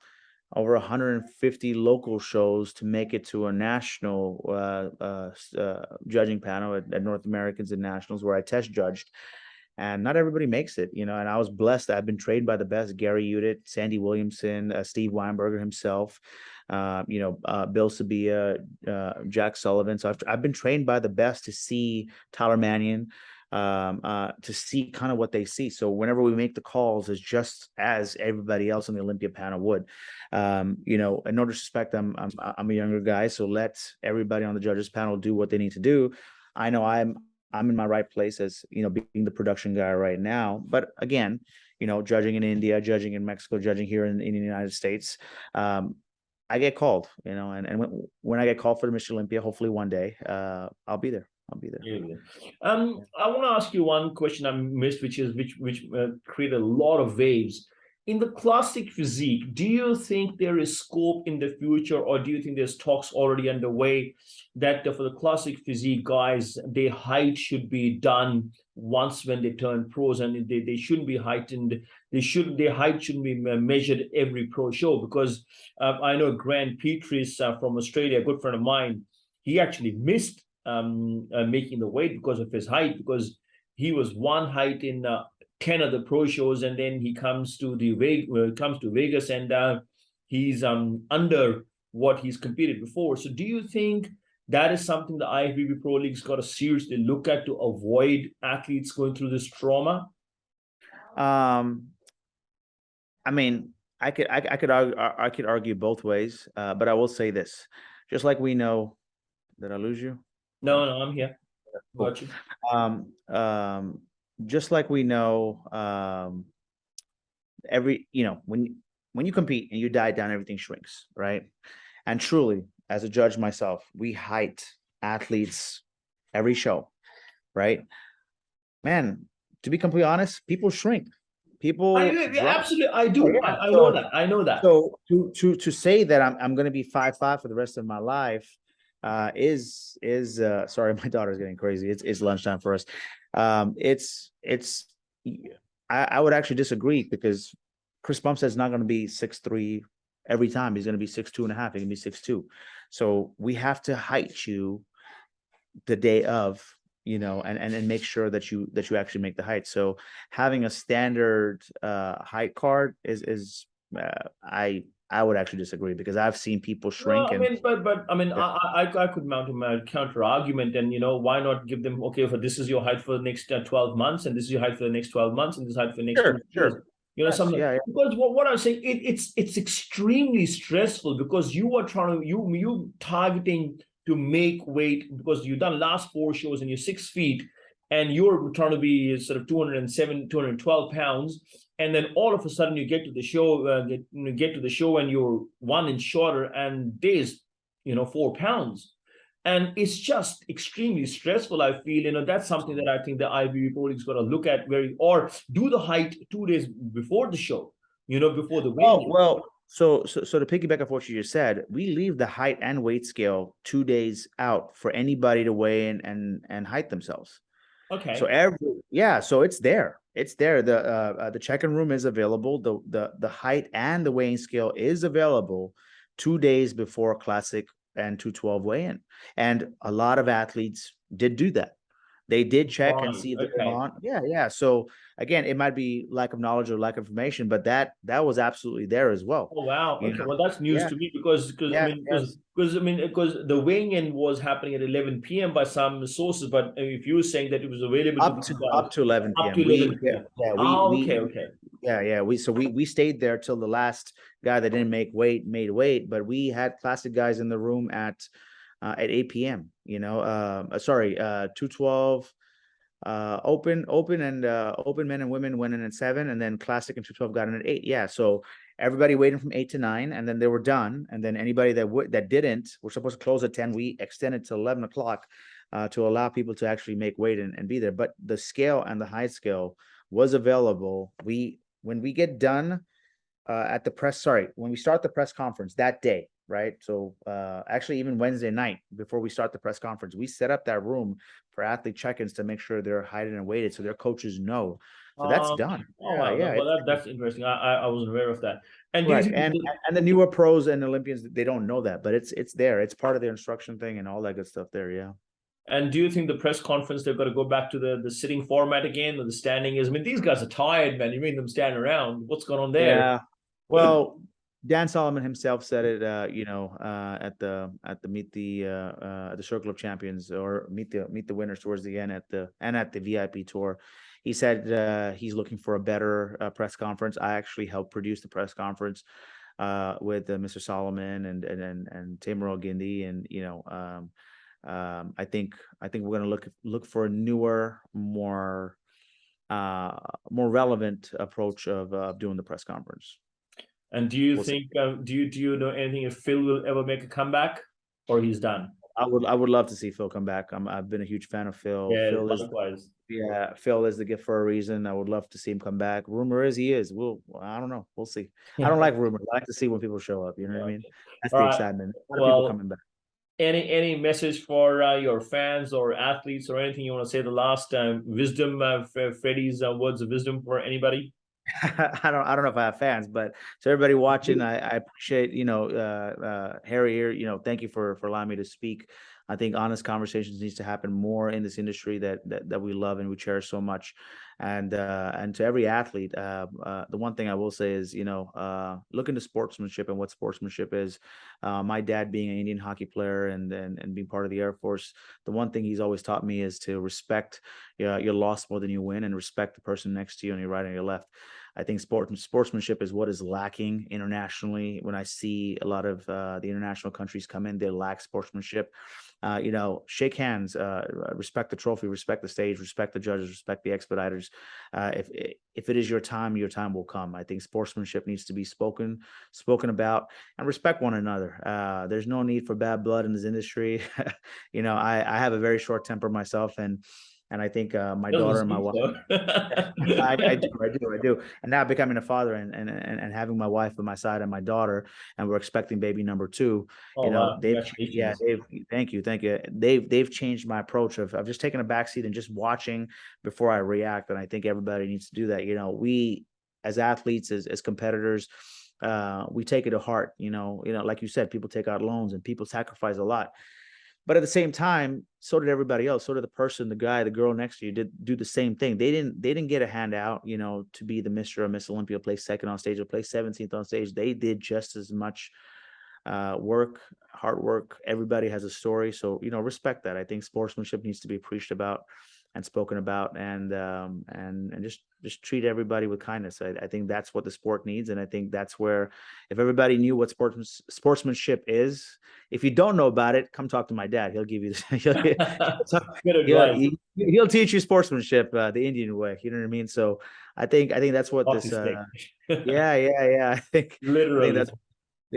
150 local shows to make it to a national judging panel at North Americans and Nationals where I test judged. And not everybody makes it, you know. And I was blessed. I've been trained by the best: Gary Udit, Sandy Williamson, Steve Weinberger himself, Bill Sabia, Jack Sullivan. So I've been trained by the best to see Tyler Mannion, to see kind of what they see. So whenever we make the calls, it's just as everybody else on the Olympia panel would. In no disrespect, I'm a younger guy, so let everybody on the judges panel do what they need to do. I know I'm in my right place as, being the production guy right now. But again, judging in India, judging in Mexico, judging here in the United States, I get called, and when I get called for the Mr. Olympia, hopefully one day, I'll be there. I'll be there. Yeah. I want to ask you one question I missed, which created a lot of waves. In the classic physique, do you think there is scope in the future, or do you think there's talks already underway that for the classic physique guys, their height should be done once when they turn pros, and they shouldn't be heightened. Their height shouldn't be measured every pro show, because I know Grant Petris from Australia, a good friend of mine, he actually missed making the weight because of his height, because he was one height in 10 of the pro shows, and then he comes to Vegas, and he's under what he's competed before. So do you think that is something the IFBB Pro League's got to seriously look at to avoid athletes going through this trauma? I mean, I could argue both ways, but I will say this: just like we know, did I lose you? No, I'm here. Cool. Got you. Just like we know, when you compete and you diet down, everything shrinks, right? And truly, as a judge myself, we height athletes every show, right? Man, to be completely honest, people shrink. People drop. Absolutely, I do. Yeah. I know that. I know that. So to say that I'm going to be 5'5" for the rest of my life is sorry, my daughter's getting crazy. It's lunchtime for us. I would actually disagree, because Chris Bumstead's not going to be 6'3" every time. He's going to be 6'2.5". He can be 6'2". So we have to height you the day of, and make sure that you actually make the height. So having a standard height card is I would actually disagree, because I've seen people shrink. Well, I mean, but I mean, yeah. I could mount a counter argument, and why not give them, okay, for this is your height for the next 12 months, and this is your height for the next 12 months, and this height for the next 2 years. Yes, Something. Yeah. Because what I'm saying, it's extremely stressful, because you are trying to you targeting to make weight, because you've done last 4 shows and you're 6 feet, and you're trying to be sort of 207, 212 pounds. And then all of a sudden you get to the show, and you're 1 inch shorter, and there's 4 pounds, and it's just extremely stressful. I feel that's something that I think the IFBB Pro League's got to look at, or do the height 2 days before the show, before the weight. Oh well, so to piggyback off what you just said, we leave the height and weight scale 2 days out for anybody to weigh in and height themselves. Okay. So so it's there. It's there. The check-in room is available. The height and the weighing scale is available 2 days before Classic and 212 weigh-in. And a lot of athletes did do that. They did check and see if they're on. Yeah. So again, it might be lack of knowledge or lack of information, but that was absolutely there as well. Oh wow! Okay, well that's news to me, because the weighing in was happening at 11 p.m. by some sources, but if you were saying that it was available up to 11 p.m. Up to 11 p.m. Okay. We stayed there till the last guy that didn't make weight made weight, but we had Classic guys in the room at 8 p.m. 212 open and open men and women went in at 7, and then Classic and 212 got in at 8. Yeah, so everybody waiting from 8 to 9, and then they were done. And then anybody that didn't, we're supposed to close at 10. We extended to 11 o'clock. to allow people to actually make weight and be there. But the scale and the height scale was available. When we get done at the press, sorry, when we start the press conference that day, right? So actually, even Wednesday night before we start the press conference, we set up that room for athlete check-ins to make sure they're heighted and weighted, so their coaches know. So that's done. Oh Yeah, wow, yeah, well that's interesting. I wasn't aware of that. And do you correct. think And the newer pros and Olympians, they don't know that, but it's there. It's part of their instruction thing and all that good stuff there. Yeah. and do you think the press conference they've got to go back to the sitting format again, or the standing is? I mean, these guys are tired, man. You mean them stand around? What's going on there? Yeah. Well, Dan Solomon himself said it, at the the Circle of Champions, or meet the winners towards the end at the VIP tour. He said he's looking for a better press conference. I actually helped produce the press conference with Mr. Solomon and Tamara Gindi, and I think we're going to look for a newer, more relevant approach of doing the press conference. And do you We'll see. think do you know anything if Phil will ever make a comeback, or he's done? I would love to see Phil come back. I've been a huge fan of Phil. Yeah, likewise. Phil is the gift for a reason. I would love to see him come back. Rumor is he is. I don't know. We'll see. I don't like rumors. I like to see when people show up. You know what I mean? That's All the right. excitement. A lot of people Well, coming back. any message for your fans or athletes, or anything you want to say? The last wisdom, Freddie's words of wisdom for anybody. I don't know if I have fans, but to everybody watching, I appreciate, Harry here, thank you for allowing me to speak. I think honest conversations needs to happen more in this industry that we love and we cherish so much. And to every athlete, the one thing I will say is, look into sportsmanship and what sportsmanship is. My dad being an Indian hockey player and being part of the Air Force, the one thing he's always taught me is to respect your loss more than you win, and respect the person next to you on your right and your left. I think sportsmanship is what is lacking internationally. When I see a lot of the international countries come in, they lack sportsmanship. Shake hands, respect the trophy, respect the stage, respect the judges, respect the expediters. If it is your time will come. I think sportsmanship needs to be spoken about, and respect one another. There's no need for bad blood in this industry. I have a very short temper myself, and I think my Doesn't daughter and my seem wife. so. I do. And now becoming a father and having my wife by my side and my daughter, and we're expecting baby number 2. Oh wow! Congratulations. Thank you. They've changed my approach of just taking a backseat and just watching before I react. And I think everybody needs to do that. We as athletes, as competitors, we take it to heart. Like you said, people take out loans and people sacrifice a lot. But at the same time, so did everybody else. So did the person, the guy, the girl next to you did do the same thing. They didn't get a handout, to be the Mr. or Miss Olympia, place second on stage or place 17th on stage. They did just as much work, hard work. Everybody has a story. So, respect that. I think sportsmanship needs to be preached about and spoken about, and just treat everybody with kindness. I think that's what the sport needs. And I think that's where, if everybody knew what sportsmanship is, if you don't know about it, come talk to my dad. He'll give you Good advice. he'll teach you sportsmanship the Indian way. You know what I mean? So I think that's what this yeah. I think Literally.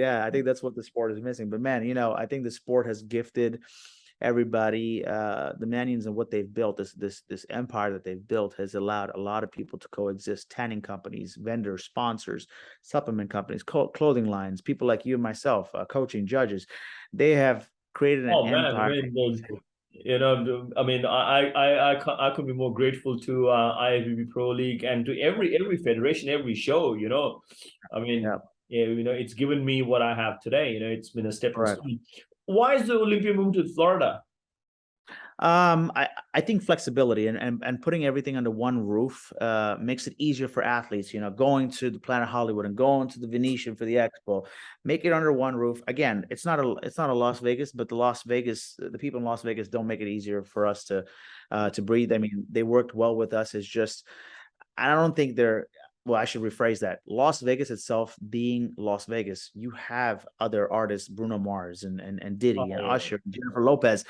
I think that's what the sport is missing. But man, I think the sport has gifted everybody, the Manions, and what they've built, this empire that they've built, has allowed a lot of people to coexist. Tanning companies, vendors, sponsors, supplement companies, clothing lines, people like you and myself, coaching, judges. They have created an empire. I could be more grateful to IFBB Pro League and to every federation, every show. It's given me what I have today. It's been a stepping stone. Why is the Olympia moving to Florida? I think flexibility and putting everything under one roof makes it easier for athletes, going to the Planet Hollywood and going to the Venetian for the expo. Make it under one roof. Again, it's not a Las Vegas, but the people in Las Vegas don't make it easier for us to breathe. I mean, they worked well with us. It's just, I don't think well, I should rephrase that. Las Vegas itself being Las Vegas, you have other artists, Bruno Mars and Diddy and Usher and Jennifer Lopez,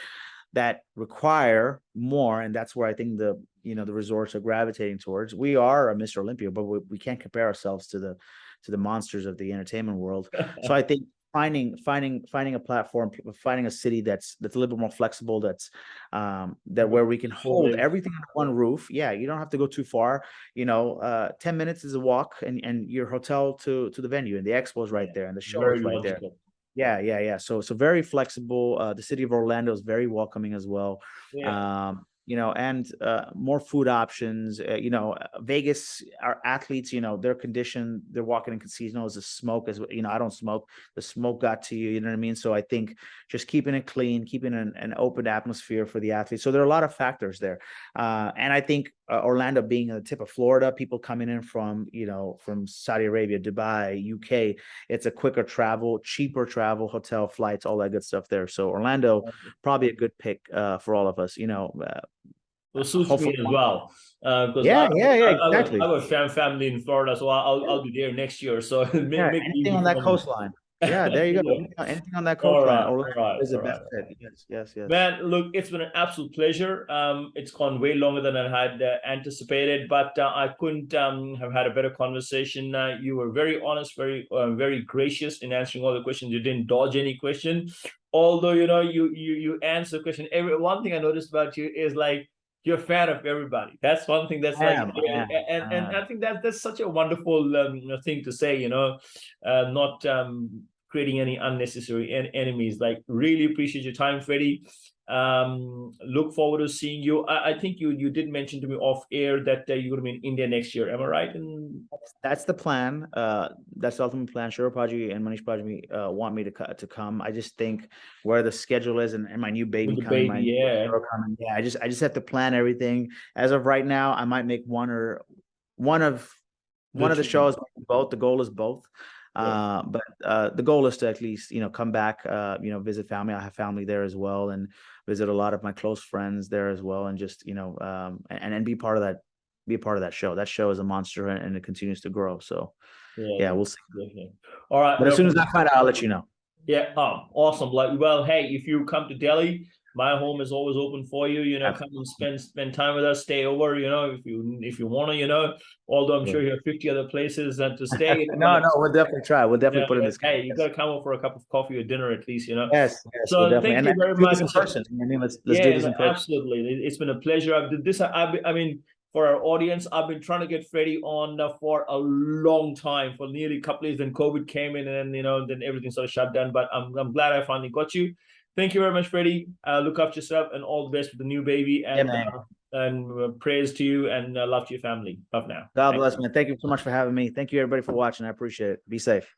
that require more, and that's where I think the resorts are gravitating towards. We are a Mr. Olympia, but we can't compare ourselves to the monsters of the entertainment world. So I think finding a platform, finding a city that's a little bit more flexible, that's that where we can hold everything under one roof. Yeah, you don't have to go too far. 10 minutes is a walk, and your hotel to the venue, and the expo is right there, and the show Very is right there. logical. Yeah. So very flexible. The city of Orlando is very welcoming as well. Yeah. And more food options. Vegas, our athletes, their condition, they're walking in casinos. The smoke is, I don't smoke. The smoke got to you. You know what I mean? So I think just keeping it clean, keeping an open atmosphere for the athletes. So there are a lot of factors there, and I think Orlando being at the tip of Florida, people coming in from Saudi Arabia, Dubai, UK, it's a quicker travel, cheaper travel, hotel, flights, all that good stuff there. So Orlando, probably a good pick for all of us. Well, suits me Hopefully, as well. Because yeah, I exactly. have a family in Florida, so I'll be there next year. So Yeah, make it anything easy on that for me. coastline. Yeah, there you go. Yeah. Anything on that All coastline. right, Orlando all right, is the all best right. fit. Yes. Man, look, it's been an absolute pleasure. It's gone way longer than I had anticipated, but I couldn't have had a better conversation. You were very honest, very gracious in answering all the questions. You didn't dodge any question, although you answer the question. One thing I noticed about you is like you're a fan of everybody. That's one thing that's like, and I think that's such a wonderful thing to say. Not creating any unnecessary enemies. Like, really appreciate your time, Freddie. Look forward to seeing you. I think you did mention to me off air that you're going to be in India next year. Am I right? That's the plan. That's the ultimate plan. Shura Paji and Manish Paji want me to come. I just think where the schedule is, and my new baby With the coming, baby, my new yeah. girl coming. Yeah, I just have to plan everything. As of right now, I might make one of the shows. Both. The goal is both. But the goal is to at least come back, visit family. I have family there as well, and visit a lot of my close friends there as well, and just and be part of that. Be a part of that show. That show is a monster, and it continues to grow. So, yeah, we'll see. Definitely. All right. But as soon as I find out, I'll let you know. Yeah. Awesome. Like, well, hey, if you come to Delhi, my home is always open for you. Come and spend time with us. Stay over. If you want to. Although I'm sure you have 50 other places to stay. No, we'll definitely try. We'll definitely put in this. Hey, you got to come over for a cup of coffee or dinner at least. Yes, So we'll definitely. thank you very let's do much. this in person. Let's do this in person. Absolutely. It's been a pleasure. I've did this. I mean, for our audience, I've been trying to get Freddie on for a long time, for nearly a couple of years. Then COVID came in, and then everything sort of shut down. But I'm glad I finally got you. Thank you very much, Freddie. Look after yourself, and all the best with the new baby. And praise to you, and love to your family. Love now. God bless, man. Thank you so much for having me. Thank you, everybody, for watching. I appreciate it. Be safe.